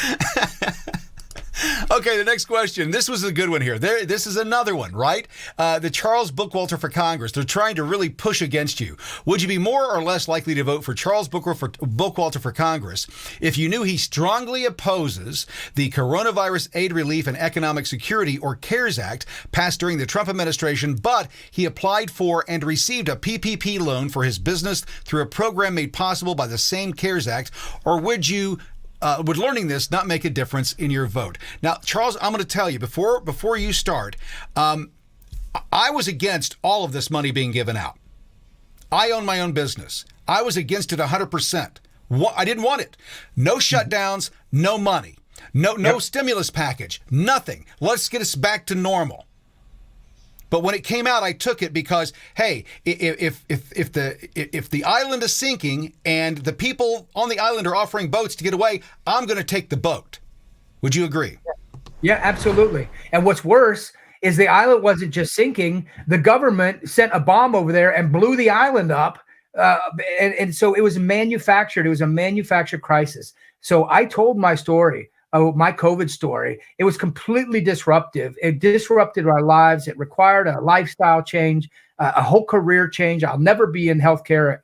Okay, the next question. This was a good one here. This is another one, right? The Charles Bookwalter for Congress. They're trying to really push against you. Would you be more or less likely to vote for Charles Bookwalter for Congress if you knew he strongly opposes the Coronavirus Aid, Relief, and Economic Security, or CARES Act, passed during the Trump administration, but he applied for and received a PPP loan for his business through a program made possible by the same CARES Act? Or would learning this not make a difference in your vote? Now, Charles, I'm going to tell you before you start, I was against all of this money being given out. I own my own business. I was against it 100%. I didn't want it. No shutdowns, no money, no stimulus package, nothing. Let's get us back to normal. But when it came out, I took it because, hey, if the island is sinking and the people on the island are offering boats to get away, I'm going to take the boat. Would you agree? Yeah, absolutely. And what's worse is the island wasn't just sinking. The government sent a bomb over there and blew the island up. And so it was manufactured. It was a manufactured crisis. So I told my story. My COVID story. It was completely disruptive. It disrupted our lives. It required a lifestyle change, a whole career change. I'll never be in healthcare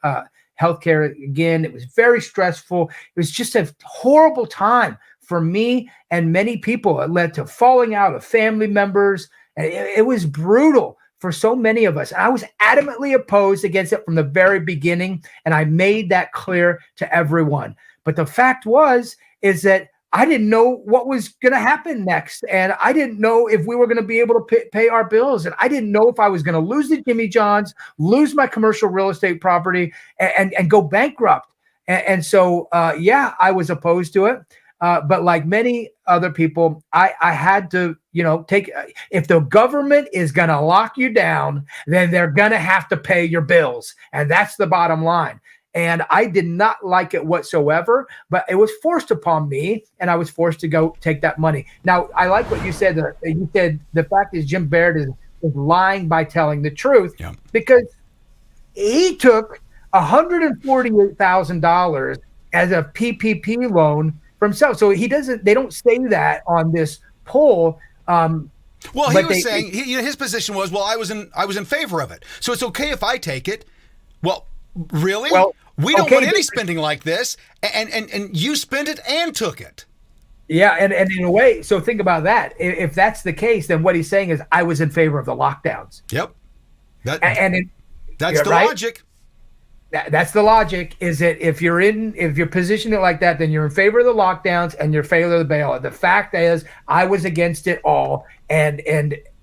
again. It was very stressful. It was just a horrible time for me and many people. It led to falling out of family members. It was brutal for so many of us. I was adamantly opposed against it from the very beginning, and I made that clear to everyone. But the fact is that I didn't know what was going to happen next. And I didn't know if we were going to be able to pay our bills. And I didn't know if I was going to lose the Jimmy John's, lose my commercial real estate property, and go bankrupt. And so, I was opposed to it. But like many other people, I had to, if the government is going to lock you down, then they're going to have to pay your bills. And that's the bottom line. And I did not like it whatsoever, but it was forced upon me, and I was forced to go take that money. Now, I like what you said. You said the fact is Jim Baird is lying by telling the truth, because he took $148,000 as a PPP loan for himself. So they don't say that on this poll. Well, he was saying his position was, well, I was in favor of it, so it's okay if I take it. Well, really? Well, we don't want any spending like this, and you spent it and took it. Yeah, and in a way, so think about that. If that's the case, then what he's saying is I was in favor of the lockdowns. Yep. That's the logic. That's the logic, is that if you're positioning it like that, then you're in favor of the lockdowns and you're in favor of the bailout. The fact is, I was against it all. And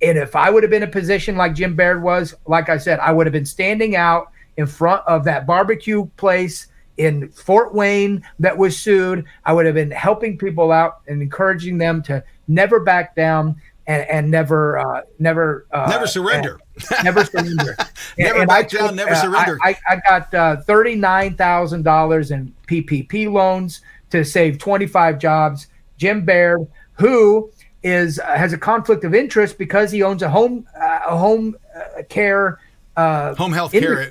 if I would have been in a position like Jim Baird was, like I said, I would have been standing out in front of that barbecue place in Fort Wayne that was sued. I would have been helping people out and encouraging them to never back down and never surrender. Never surrender. Never back down, never surrender. I got $39,000 in PPP loans to save 25 jobs. Jim Baird, who has a conflict of interest because he owns a home care. Home health care,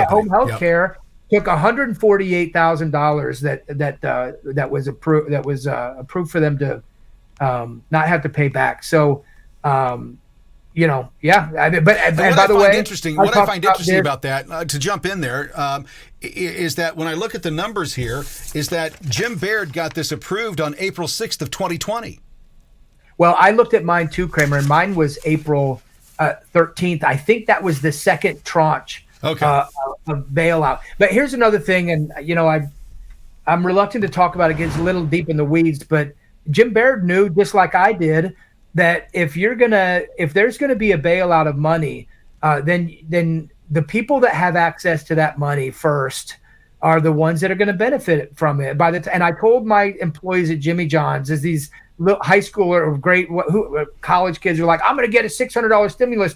home health care took $148,000 that was approved for them to not have to pay back. So, by the way, what I find interesting about that, to jump in there, is that when I look at the numbers here, is that Jim Baird got this approved on April 6th of 2020. Well, I looked at mine too, Kramer, and mine was April 13th. I think that was the second tranche of bailout. But here's another thing, and I'm reluctant to talk about it. It gets a little deep in the weeds, but Jim Baird knew, just like I did, that if there's gonna be a bailout of money, then the people that have access to that money first are the ones that are going to benefit from it. And I told my employees at Jimmy John's, as these little high schooler or college kids are like, I'm going to get a $600 stimulus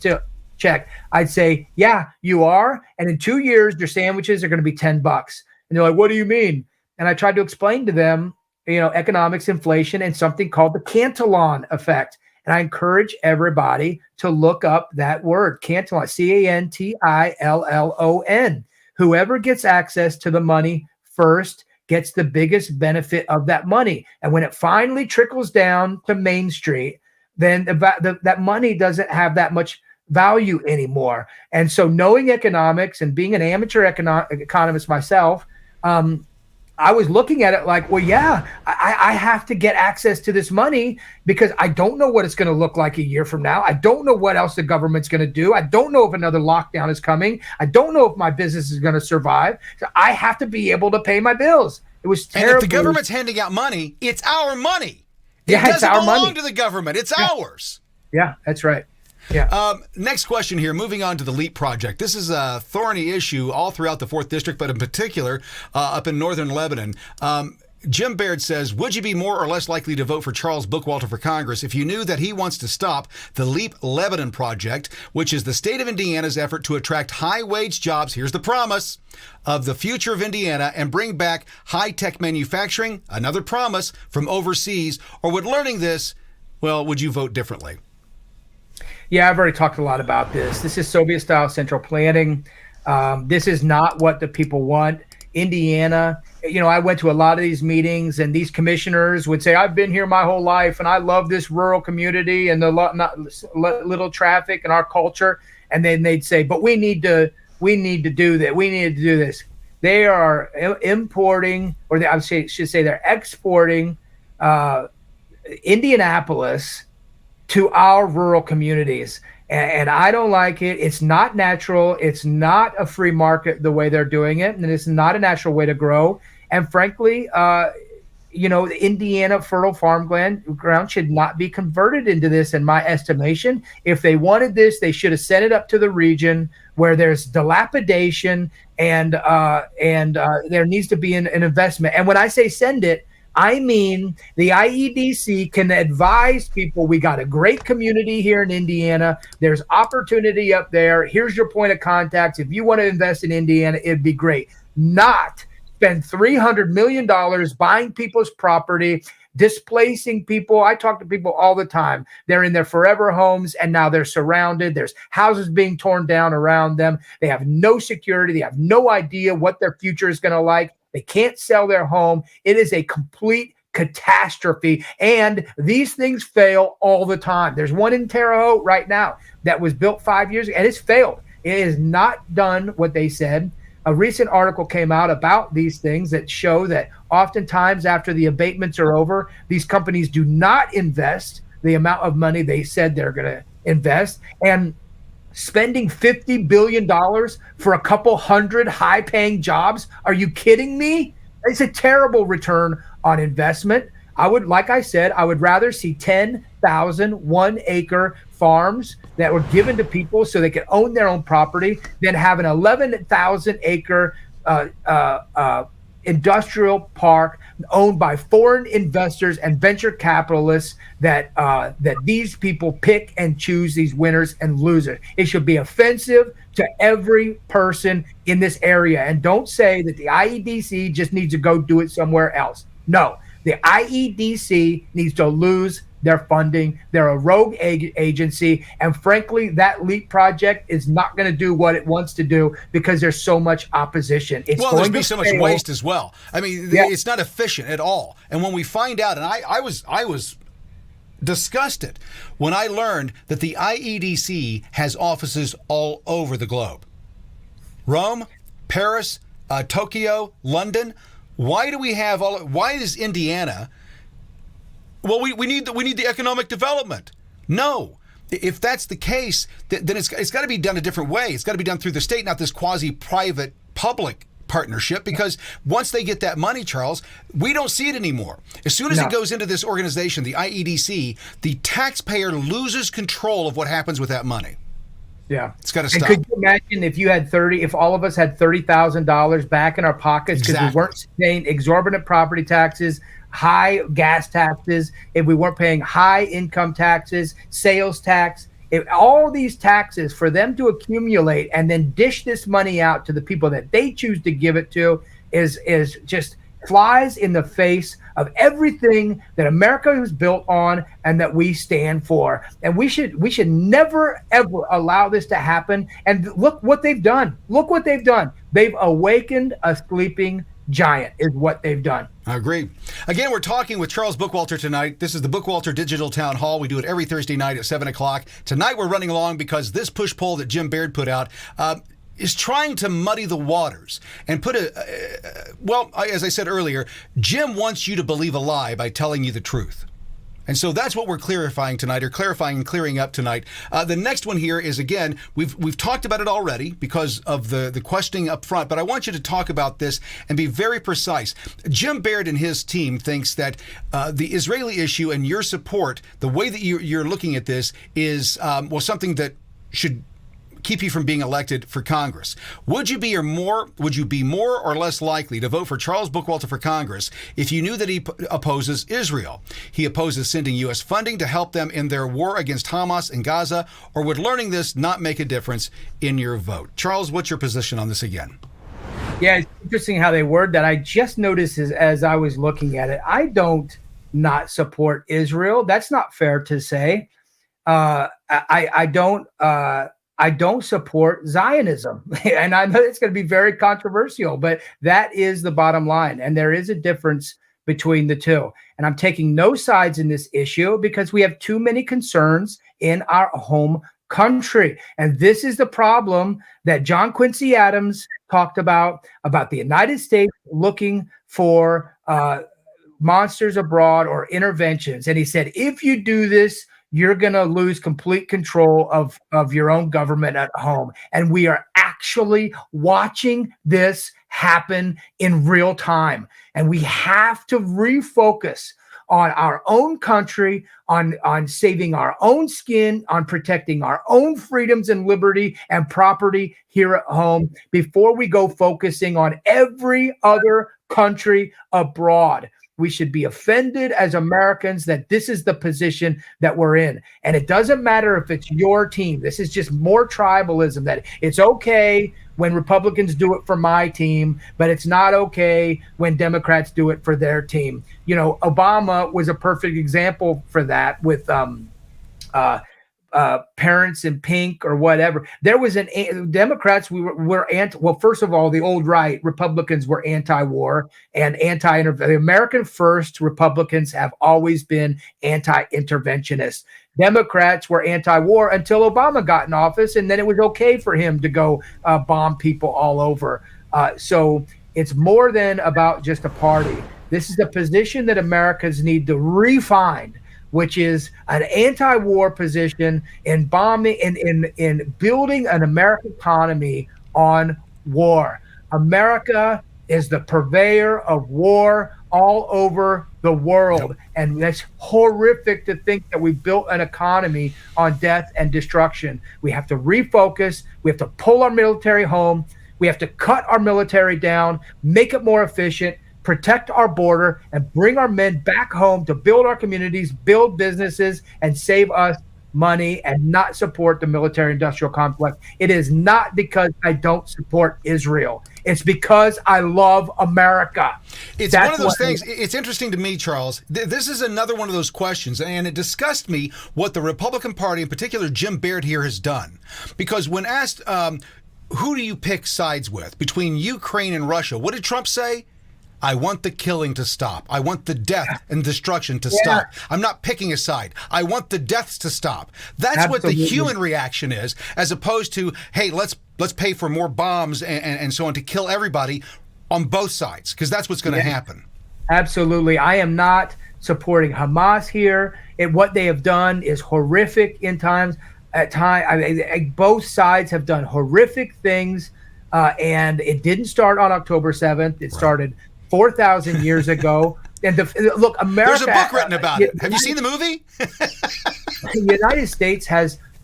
check. I'd say, yeah, you are. And in 2 years, your sandwiches are going to be $10. And And they're like, what do you mean? And I tried to explain to them, economics, inflation, and something called the Cantillon effect. And I encourage everybody to look up that word, Cantillon, Cantillon. Whoever gets access to the money first gets the biggest benefit of that money. And when it finally trickles down to Main Street, then that money doesn't have that much value anymore. And so knowing economics and being an amateur economist myself, I was looking at it like, well, yeah, I have to get access to this money because I don't know what it's going to look like a year from now. I don't know what else the government's going to do. I don't know if another lockdown is coming. I don't know if my business is going to survive. So I have to be able to pay my bills. It was terrible. And if the government's handing out money, it's our money. It doesn't belong to the government. It's ours. Yeah, that's right. Yeah. Next question here, moving on to the LEAP project. This is a thorny issue all throughout the 4th District, but in particular up in northern Lebanon. Jim Baird says, would you be more or less likely to vote for Charles Bookwalter for Congress if you knew that he wants to stop the LEAP Lebanon project, which is the state of Indiana's effort to attract high-wage jobs, here's the promise, of the future of Indiana and bring back high-tech manufacturing, another promise, from overseas? Or would learning this, would you vote differently? Yeah, I've already talked a lot about this. This is Soviet-style central planning. This is not what the people want. Indiana, I went to a lot of these meetings, and these commissioners would say, I've been here my whole life, and I love this rural community and the little traffic and our culture. And then they'd say, but we need to do that. We need to do this. They are importing, or I should say they're exporting Indianapolis to our rural communities. And I don't like it. It's not natural. It's not a free market the way they're doing it. And it's not a natural way to grow. And frankly, the Indiana fertile ground should not be converted into this, in my estimation. If they wanted this, they should have sent it up to the region where there's dilapidation and there needs to be an investment. And when I say send it, I mean, the IEDC can advise people, we got a great community here in Indiana. There's opportunity up there. Here's your point of contact. If you want to invest in Indiana, it'd be great. Not spend $300 million buying people's property, displacing people. I talk to people all the time. They're in their forever homes, and now they're surrounded. There's houses being torn down around them. They have no security. They have no idea what their future is going to like. They can't sell their home. It is a complete catastrophe. And these things fail all the time. There's one in Terre Haute right now that was built 5 years ago, and it's failed. It has not done what they said. A recent article came out about these things that show that oftentimes after the abatements are over, these companies do not invest the amount of money they said they're going to invest. And spending $50 billion for a couple hundred high-paying jobs? Are you kidding me? It's a terrible return on investment. I would rather see 10,000 one-acre farms that were given to people so they could own their own property than have an 11,000-acre industrial park owned by foreign investors and venture capitalists that these people pick and choose these winners and losers. It should be offensive to every person in this area. And don't say that the IEDC just needs to go do it somewhere else. No, the IEDC needs to lose their funding. They're a rogue agency. And frankly, that LEAP project is not going to do what it wants to do because there's so much opposition. There's been so much waste as well. I mean, It's not efficient at all. And when we find out, and I was disgusted when I learned that the IEDC has offices all over the globe. Rome, Paris, Tokyo, London. Why do we have why is Indiana? Well, we need the economic development. No. If that's the case, then it's got to be done a different way. It's got to be done through the state, not this quasi-private public partnership, because once they get that money, Charles, we don't see it anymore. As soon as it goes into this organization, the IEDC, the taxpayer loses control of what happens with that money. Yeah. It's got to stop. And could you imagine if all of us had $30,000 back in our pockets because we weren't paying exorbitant property taxes, high gas taxes, if we weren't paying high income taxes, sales tax, if all these taxes for them to accumulate and then dish this money out to the people that they choose to give it to, is just flies in the face of everything that America was built on and that we stand for. And we should never ever allow this to happen. And look what they've done. Look what they've done. They've awakened a sleeping giant is what they've done. I agree. Again, we're talking with Charles Bookwalter tonight. This is the Bookwalter Digital Town Hall. We do it every Thursday night at 7 o'clock. Tonight we're running along because this push poll that Jim Baird put out is trying to muddy the waters and put as I said earlier, Jim wants you to believe a lie by telling you the truth. And so that's what we're clarifying tonight, or clarifying and clearing up tonight. The next one here is, again, we've talked about it already because of the questioning up front, but I want you to talk about this and be very precise. Jim Baird and his team thinks that the Israeli issue and your support, the way that you're looking at this is, something that should keep you from being elected for Congress. Would you be more or less likely to vote for Charles Bookwalter for Congress if you knew that he opposes Israel? He opposes sending U.S. funding to help them in their war against Hamas in Gaza, or would learning this not make a difference in your vote? Charles, what's your position on this again? Yeah, it's interesting how they word that. I just noticed as I was looking at it, I don't not support Israel. That's not fair to say. I don't support Zionism. And I know it's going to be very controversial, but that is the bottom line. And there is a difference between the two. And I'm taking no sides in this issue because we have too many concerns in our home country. And this is the problem that John Quincy Adams talked about the United States looking for monsters abroad or interventions. And he said, if you do this, you're going to lose complete control of your own government at home. And we are actually watching this happen in real time. And we have to refocus on our own country, on saving our own skin, on protecting our own freedoms and liberty and property here at home before we go focusing on every other country abroad. We should be offended as Americans that this is the position that we're in. And it doesn't matter if it's your team. This is just more tribalism, that it's okay when Republicans do it for my team, but it's not okay when Democrats do it for their team. You know, Obama was a perfect example for that with Parents in Pink or whatever. There was Democrats were anti. Well, first of all, the old right Republicans were anti-war and the American First Republicans have always been anti-interventionist. Democrats were anti-war until Obama got in office, and then it was okay for him to go bomb people all over. So it's more than about just a party. This is the position that Americans need to refine, which is an anti-war position in bombing, in building an American economy on war. America is the purveyor of war all over the world. And that's horrific to think that we built an economy on death and destruction. We have to refocus. We have to pull our military home. We have to cut our military down, make it more efficient, protect our border, and bring our men back home to build our communities, build businesses, and save us money, and not support the military-industrial complex. It is not because I don't support Israel. It's because I love America. It's one of those things. It's interesting to me, Charles. This is another one of those questions, and it disgusts me what the Republican Party, in particular Jim Baird here, has done. Because when asked, who do you pick sides with between Ukraine and Russia, what did Trump say? I want the killing to stop. I want the death and destruction to stop. I'm not picking a side. I want the deaths to stop. That's Absolutely. What the human reaction is, as opposed to, hey, let's pay for more bombs and so on to kill everybody on both sides, because that's what's going to happen. Absolutely. I am not supporting Hamas here. What they have done is horrific in times. Both sides have done horrific things, and it didn't start on October 7th. It started 4,000 years ago. And look, America. There's a book written about it. Have you seen the movie? The United States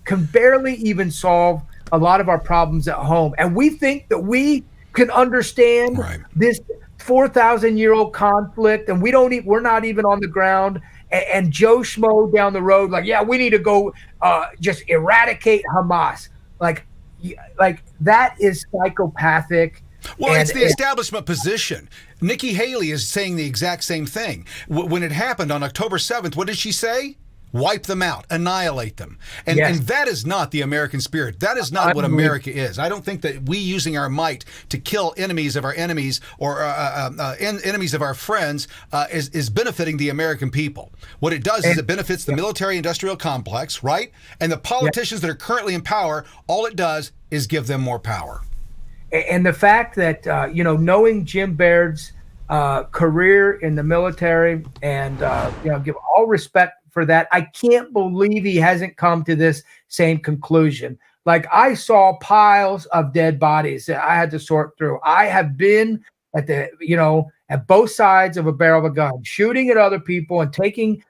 can barely even solve a lot of our problems at home. And we think that we can understand this 4,000-year-old conflict, and we're not even on the ground. And Joe Schmo down the road, we need to go just eradicate Hamas. Like that is psychopathic. Well, it's the establishment position. Nikki Haley is saying the exact same thing. When it happened on October 7th, what did she say? Wipe them out, annihilate them. And that is not the American spirit. That is not what America is. I don't think that we using our might to kill enemies of our enemies or enemies of our friends is benefiting the American people. What it does is it benefits the military-industrial complex, right? And the politicians that are currently in power, all it does is give them more power. And the fact that, knowing Jim Baird's career in the military and, give all respect for that, I can't believe he hasn't come to this same conclusion. Like, I saw piles of dead bodies that I had to sort through. I have been at at both sides of a barrel of a gun, shooting at other people and taking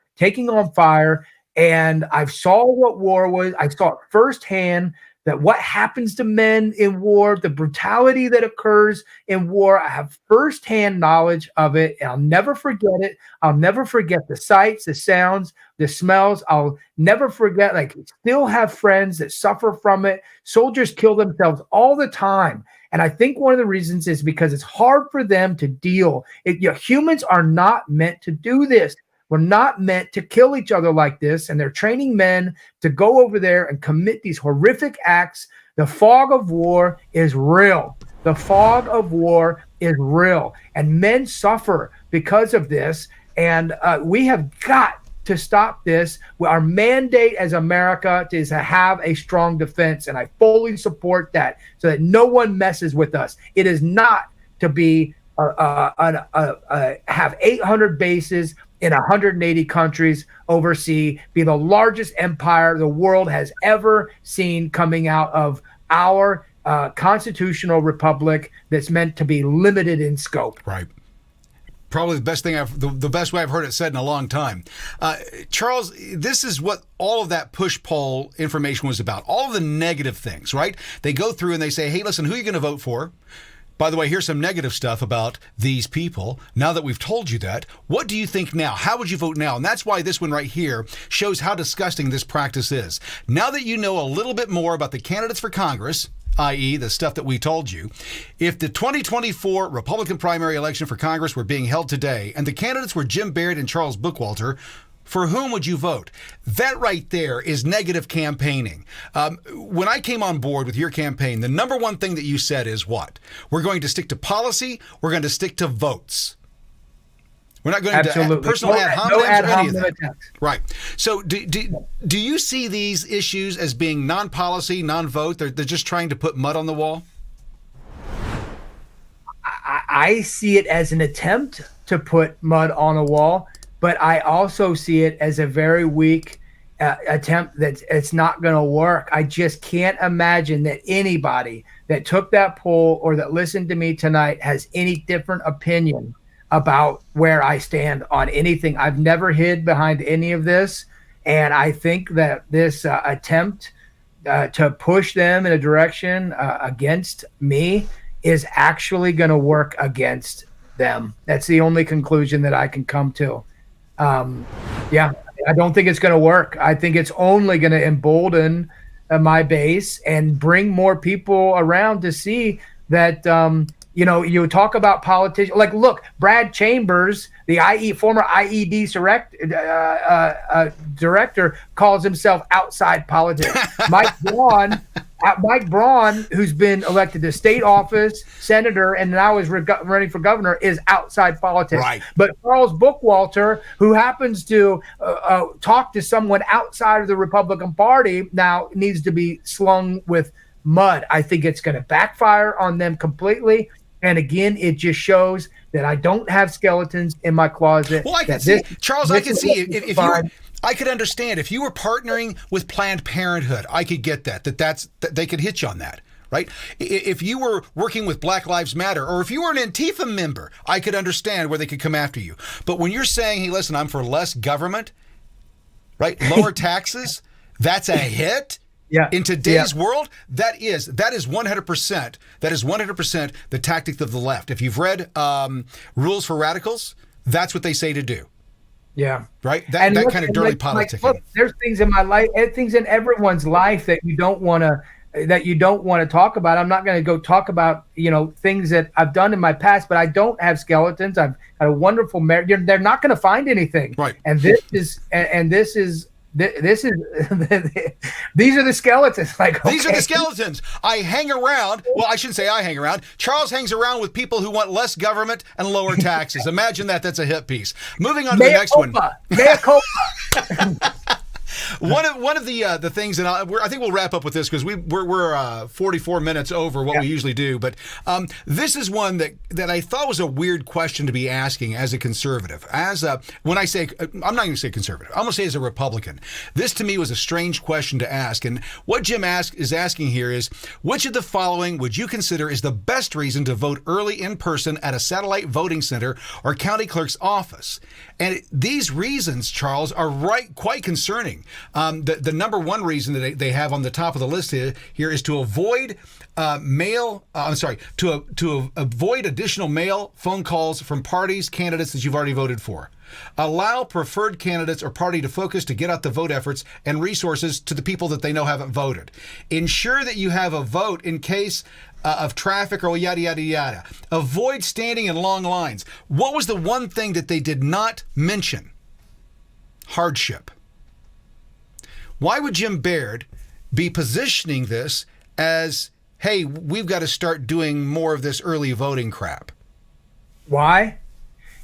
on fire. And I saw what war was. I saw it firsthand, that what happens to men in war, the brutality that occurs in war. I have firsthand knowledge of it, and I'll never forget it. I'll never forget the sights, the sounds, the smells. I'll never forget, still have friends that suffer from it. Soldiers kill themselves all the time. And I think one of the reasons is because it's hard for them to deal. Humans are not meant to do this. We're not meant to kill each other like this, and they're training men to go over there and commit these horrific acts. The fog of war is real. The fog of war is real, and men suffer because of this, and we have got to stop this. Our mandate as America is to have a strong defense, and I fully support that, so that no one messes with us. It is not to be have 800 bases in 180 countries overseas, be the largest empire the world has ever seen, coming out of our constitutional republic that's meant to be limited in scope. Right. Probably the best way I've heard it said in a long time. Charles, this is what all of that push poll information was about. All of the negative things, right? They go through and they say, hey, listen, who are you going to vote for? By the way, here's some negative stuff about these people. Now that we've told you that, what do you think now? How would you vote now? And that's why this one right here shows how disgusting this practice is. Now that you know a little bit more about the candidates for Congress, i.e. the stuff that we told you, if the 2024 Republican primary election for Congress were being held today and the candidates were Jim Baird and Charles Bookwalter, for whom would you vote? That right there is negative campaigning. When I came on board with your campaign, the number one thing that you said is what? We're going to stick to policy. We're going to stick to votes. We're not going to personal ad hominems or any of that. Right. So do you see these issues as being non-policy, non-vote? They're just trying to put mud on the wall? I see it as an attempt to put mud on a wall. But I also see it as a very weak attempt that it's not going to work. I just can't imagine that anybody that took that poll or that listened to me tonight has any different opinion about where I stand on anything. I've never hid behind any of this. And I think that this attempt to push them in a direction against me is actually going to work against them. That's the only conclusion that I can come to. I don't think it's going to work. I think it's only going to embolden my base and bring more people around to see that, you talk about politicians. Like, look, Brad Chambers, the former IED director, calls himself outside politics. Mike Braun, who's been elected to state office, senator, and now is running for governor, is outside politics. Right. But Charles Bookwalter, who happens to talk to someone outside of the Republican Party, now needs to be slung with mud. I think it's going to backfire on them completely. And again, it just shows that I don't have skeletons in my closet. Well, I can see, Charles, I can see if you. I could understand if you were partnering with Planned Parenthood. I could get that they could hit you on that, right? If you were working with Black Lives Matter, or if you were an Antifa member, I could understand where they could come after you. But when you're saying, hey, listen, I'm for less government, right? Lower taxes, that's a hit. Yeah. In today's world, that is 100%. That is 100% the tactic of the left. If you've read Rules for Radicals, that's what they say to do. Yeah. Right? That kind of dirty politicking. Look, there's things in my life, things in everyone's life that you don't want to that you don't want to talk about. I'm not going to go talk about, things that I've done in my past, but I don't have skeletons. I've got a wonderful marriage. They're not going to find anything. Right. And this is these are the skeletons. Like, These are okay. the skeletons. I hang around. Well, I shouldn't say I hang around. Charles hangs around with people who want less government and lower taxes. Imagine that. That's a hit piece. Moving on to the next one. Mea culpa. One of the things, and I think we'll wrap up with this because we're 44 minutes over what we usually do. But this is one that I thought was a weird question to be asking as a conservative. When I say, I'm not going to say conservative, I'm going to say as a Republican. This to me was a strange question to ask. And what Jim is asking here is, which of the following would you consider is the best reason to vote early in person at a satellite voting center or county clerk's office? And these reasons, Charles, are quite concerning. The number one reason that they have on the top of the list here is to avoid to avoid additional mail phone calls from parties, candidates that you've already voted for. Allow preferred candidates or party to focus to get out the vote efforts and resources to the people that they know haven't voted. Ensure that you have a vote in case of traffic or yada, yada, yada. Avoid standing in long lines. What was the one thing that they did not mention? Hardship. Why would Jim Baird be positioning this as, hey, we've got to start doing more of this early voting crap? Why?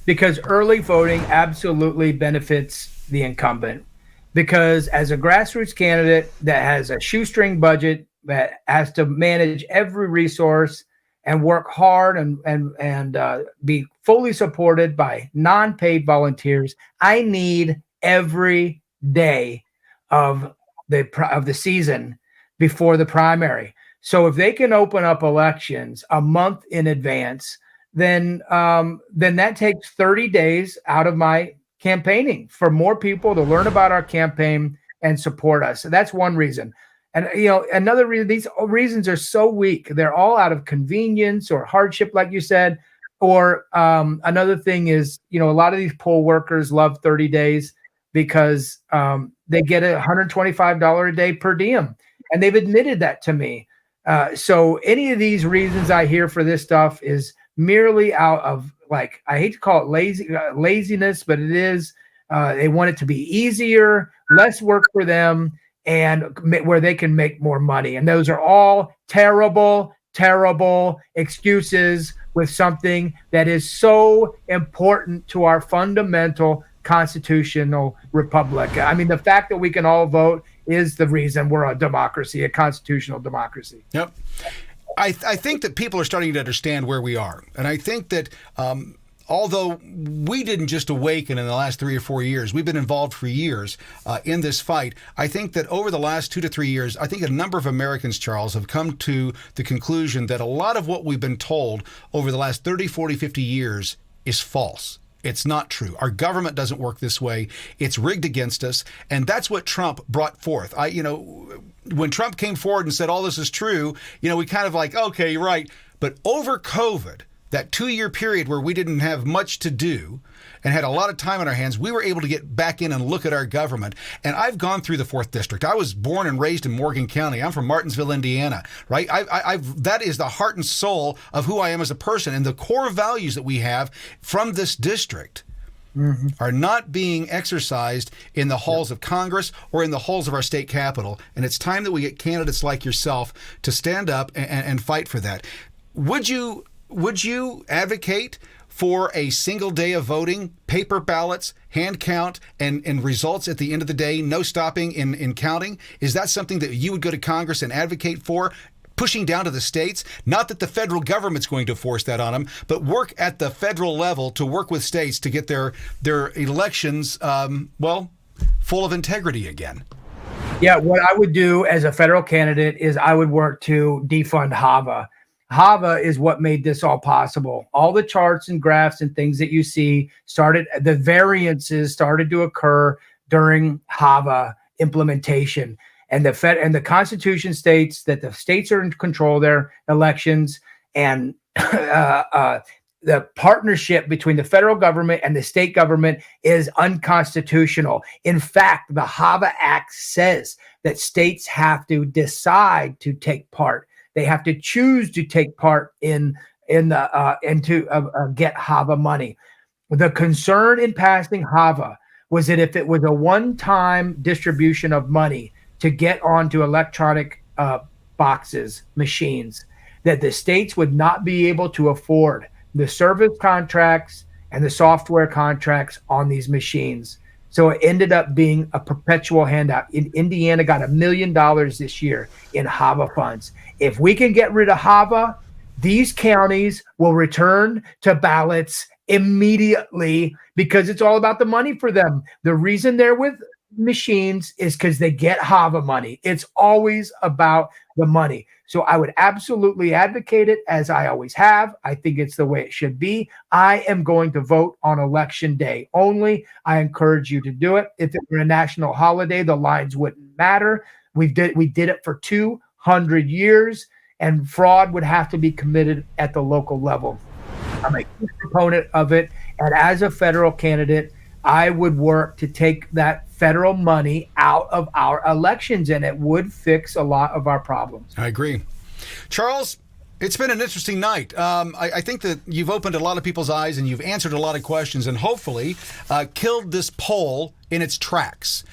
Because early voting absolutely benefits the incumbent. Because as a grassroots candidate that has a shoestring budget, that has to manage every resource and work hard and be fully supported by non-paid volunteers, I need every day of the season before the primary. So if they can open up elections a month in advance, then that takes 30 days out of my campaigning for more people to learn about our campaign and support us. So that's one reason. And another reason, these reasons are so weak. They're all out of convenience or hardship, like you said. Or another thing is, a lot of these poll workers love 30 days because they get $125 a day per diem, and they've admitted that to me. So any of these reasons I hear for this stuff is merely out of, like, I hate to call it laziness, but it is. They want it to be easier, less work for them, and where they can make more money. And those are all terrible, terrible excuses with something that is so important to our fundamental constitutional republic. I mean, the fact that we can all vote is the reason we're a democracy, a constitutional democracy. Yep. I think that people are starting to understand where we are. And I think that although we didn't just awaken in the last 3 or 4 years, we've been involved for years in this fight. I think that over the last 2 to 3 years, I think a number of Americans, Charles, have come to the conclusion that a lot of what we've been told over the last 30, 40, 50 years is false. It's not true. Our government doesn't work this way. It's rigged against us. And that's what Trump brought forth. When Trump came forward and said all this is true, we kind of like, okay, you're right. But over COVID, that 2-year period where we didn't have much to do and had a lot of time on our hands, we were able to get back in and look at our government. And I've gone through the 4th District. I was born and raised in Morgan County. I'm from Martinsville, Indiana, right? That is the heart and soul of who I am as a person. And the core values that we have from this district are not being exercised in the halls of Congress or in the halls of our state capitol. And it's time that we get candidates like yourself to stand up and fight for that. Would you advocate for a single day of voting, paper ballots, hand count, and results at the end of the day, no stopping in counting? Is that something that you would go to Congress and advocate for, pushing down to the states? Not that the federal government's going to force that on them, but work at the federal level to work with states to get their elections, full of integrity again. Yeah, what I would do as a federal candidate is I would work to defund HAVA. HAVA is what made this all possible. All the charts and graphs and things that you see the variances started to occur during HAVA implementation. And the Constitution states that the states are in control of their elections, and the partnership between the federal government and the state government is unconstitutional. In fact, the HAVA Act says that states have to decide to take part. They have to choose to take part in the and to get HAVA money. The concern in passing HAVA was that if it was a one-time distribution of money to get onto electronic boxes, machines, that the states would not be able to afford the service contracts and the software contracts on these machines. So it ended up being a perpetual handout. Indiana got $1 million this year in HAVA funds. If we can get rid of HAVA, these counties will return to ballots immediately because it's all about the money for them. The reason they're with machines is because they get HAVA money. It's always about the money. So I would absolutely advocate it, as I always have. I think it's the way it should be. I am going to vote on election day only. I encourage you to do it. If it were a national holiday, the lines wouldn't matter. We did it for 200 years, and fraud would have to be committed at the local level. I'm a huge proponent of it. And as a federal candidate, I would work to take that federal money out of our elections, and it would fix a lot of our problems. I agree. Charles, it's been an interesting night. I think that you've opened a lot of people's eyes and you've answered a lot of questions and hopefully killed this poll in its tracks.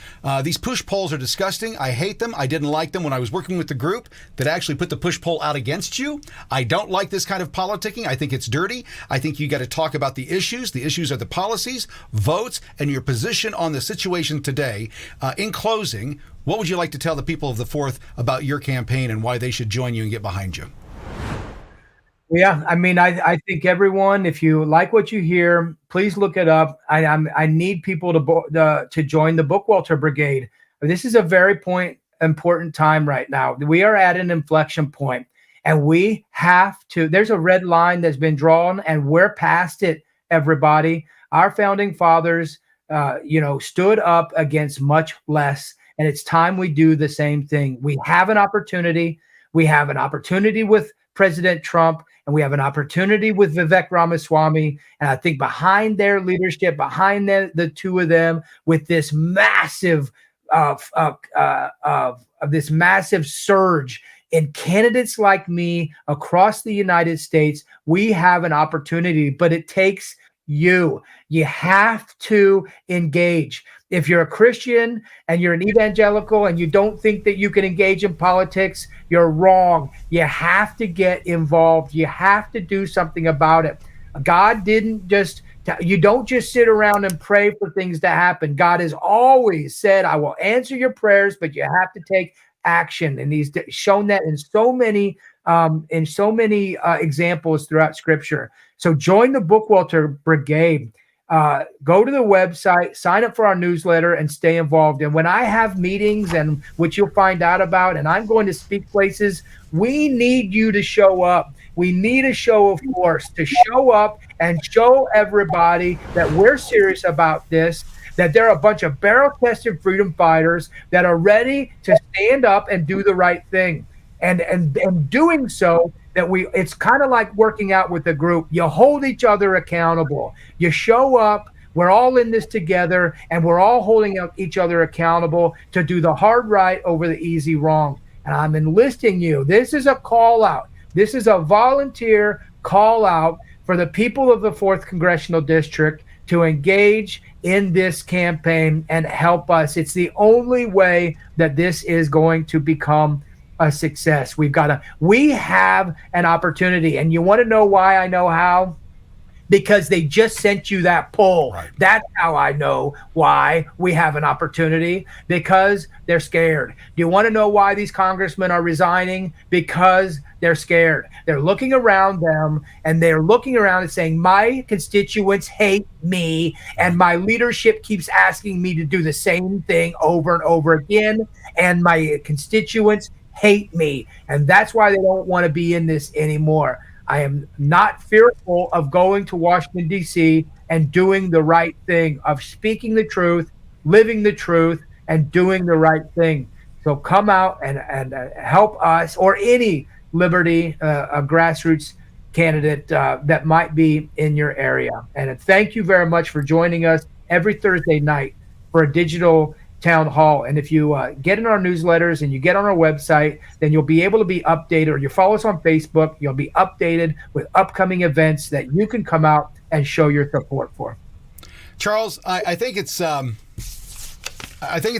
These push polls are disgusting. I hate them. I didn't like them when I was working with the group that actually put the push poll out against you. I don't like this kind of politicking. I think it's dirty. I think you got to talk about the issues. The issues are the policies, votes, and your position on the situation today. In closing, what would you like to tell the people of the 4th about your campaign and why they should join you and get behind you? Yeah, I mean, I think everyone, if you like what you hear, please look it up. I need people to join the Bookwalter Brigade. This is a very important time right now. We are at an inflection point, and we have to. There's a red line that's been drawn, and we're past it. Everybody, our founding fathers, stood up against much less, and it's time we do the same thing. We have an opportunity. We have an opportunity with President Trump, and we have an opportunity with Vivek Ramaswamy. And I think behind their leadership, behind the two of them, with this massive this massive surge in candidates like me across the United States, we have an opportunity. But it takes you. You have to engage. If you're a Christian and you're an evangelical and you don't think that you can engage in politics, you're wrong. You have to get involved. You have to do something about it. God didn't you don't just sit around and pray for things to happen. God has always said, I will answer your prayers, but you have to take action. And he's shown that in so many examples throughout Scripture. So join the Bookwalter Brigade. Go to the website, sign up for our newsletter, and stay involved. And when I have meetings, and which you'll find out about, and I'm going to speak places, we need you to show up. We need a show of force to show up and show everybody that we're serious about this, that there are a bunch of barrel-tested freedom fighters that are ready to stand up and do the right thing. And doing so, it's kind of like working out with a group. You hold each other accountable. You show up. We're all in this together, and we're all holding each other accountable to do the hard right over the easy wrong. And I'm enlisting you. This is a call out. This is a volunteer call out for the people of the 4th Congressional District to engage in this campaign and help us. It's the only way that this is going to become a success. We have an opportunity. And you want to know why I know how? Because they just sent you that poll. Right. That's how I know why we have an opportunity, because they're scared. Do you want to know why these congressmen are resigning? Because they're scared. They're looking around them, and they're looking around and saying, my constituents hate me, and my leadership keeps asking me to do the same thing over and over again, and my constituents hate me. And that's why they don't want to be in this anymore. I am not fearful of going to Washington, D.C. and doing the right thing, of speaking the truth, living the truth, and doing the right thing. So come out and help us, or any liberty, grassroots candidate that might be in your area. And thank you very much for joining us every Thursday night for a digital town hall. And if you get in our newsletters and you get on our website, then you'll be able to be updated, or you follow us on Facebook, you'll be updated with upcoming events that you can come out and show your support for. Charles, I think it's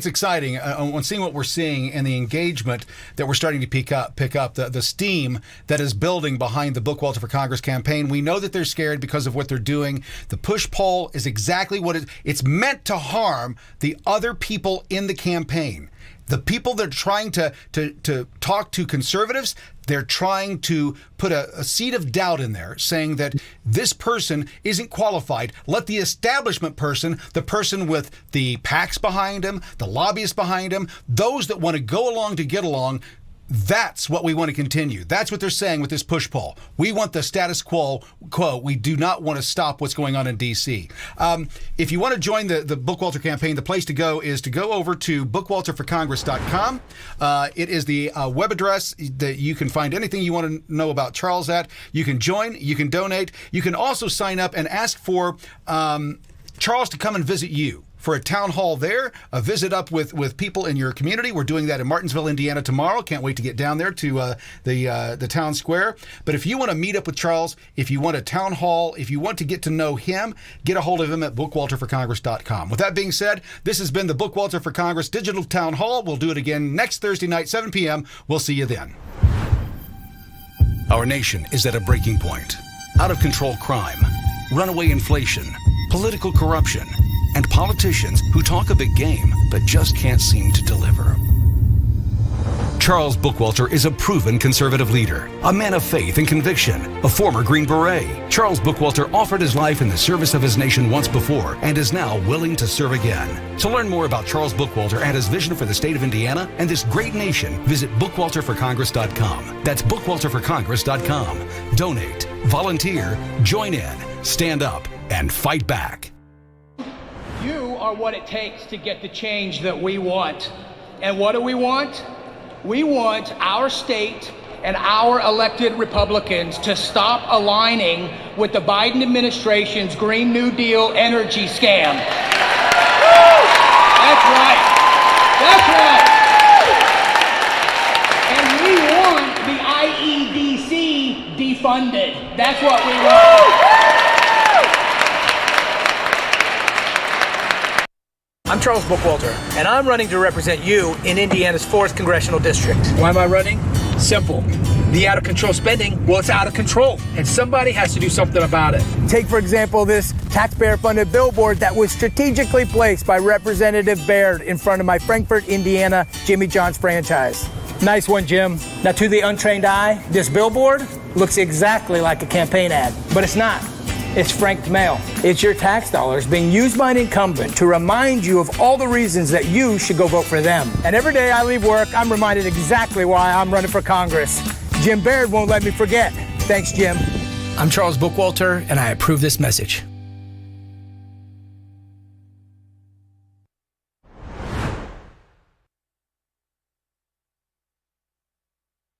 exciting on seeing what we're seeing and the engagement that we're starting to pick up the steam that is building behind the Bookwalter for Congress campaign. We know that they're scared because of what they're doing. The push poll is exactly what it's meant to harm the other people in the campaign. The people that are trying to talk to conservatives, they're trying to put a seed of doubt in there, saying that this person isn't qualified. Let the establishment person, the person with the PACs behind him, the lobbyists behind him, those that want to go along to get along, that's what we want to continue. That's what they're saying with this push poll. We want the status quo. We do not want to stop what's going on in D.C. If you want to join the Bookwalter campaign, the place to go is to go over to bookwalterforcongress.com. It is the web address that you can find anything you want to know about Charles at. You can join. You can donate. You can also sign up and ask for Charles to come and visit you for a town hall there, a visit up with people in your community. We're doing that in Martinsville, Indiana tomorrow. Can't wait to get down there to the town square. But if you want to meet up with Charles, if you want a town hall, if you want to get to know him, get a hold of him at bookwalterforcongress.com. With that being said, this has been the Bookwalter for Congress Digital Town Hall. We'll do it again next Thursday night, 7 p.m. We'll see you then. Our nation is at a breaking point. Out of control crime, runaway inflation, political corruption, and politicians who talk a big game but just can't seem to deliver. Charles Bookwalter is a proven conservative leader, a man of faith and conviction, a former Green Beret. Charles Bookwalter offered his life in the service of his nation once before and is now willing to serve again. To learn more about Charles Bookwalter and his vision for the state of Indiana and this great nation, visit bookwalterforcongress.com. That's bookwalterforcongress.com. Donate, volunteer, join in, stand up, and fight back. You are what it takes to get the change that we want. And what do we want? We want our state and our elected Republicans to stop aligning with the Biden administration's Green New Deal energy scam. That's right. That's right. And we want the IEDC defunded. That's what we want. I'm Charles Bookwalter, and I'm running to represent you in Indiana's 4th Congressional District. Why am I running? Simple. The out-of-control spending, well, it's out of control, and somebody has to do something about it. Take, for example, this taxpayer-funded billboard that was strategically placed by Representative Baird in front of my Frankfort, Indiana, Jimmy John's franchise. Nice one, Jim. Now, to the untrained eye, this billboard looks exactly like a campaign ad, but it's not. It's franked mail. It's your tax dollars being used by an incumbent to remind you of all the reasons that you should go vote for them. And every day I leave work, I'm reminded exactly why I'm running for Congress. Jim Baird won't let me forget. Thanks, Jim. I'm Charles Bookwalter, and I approve this message.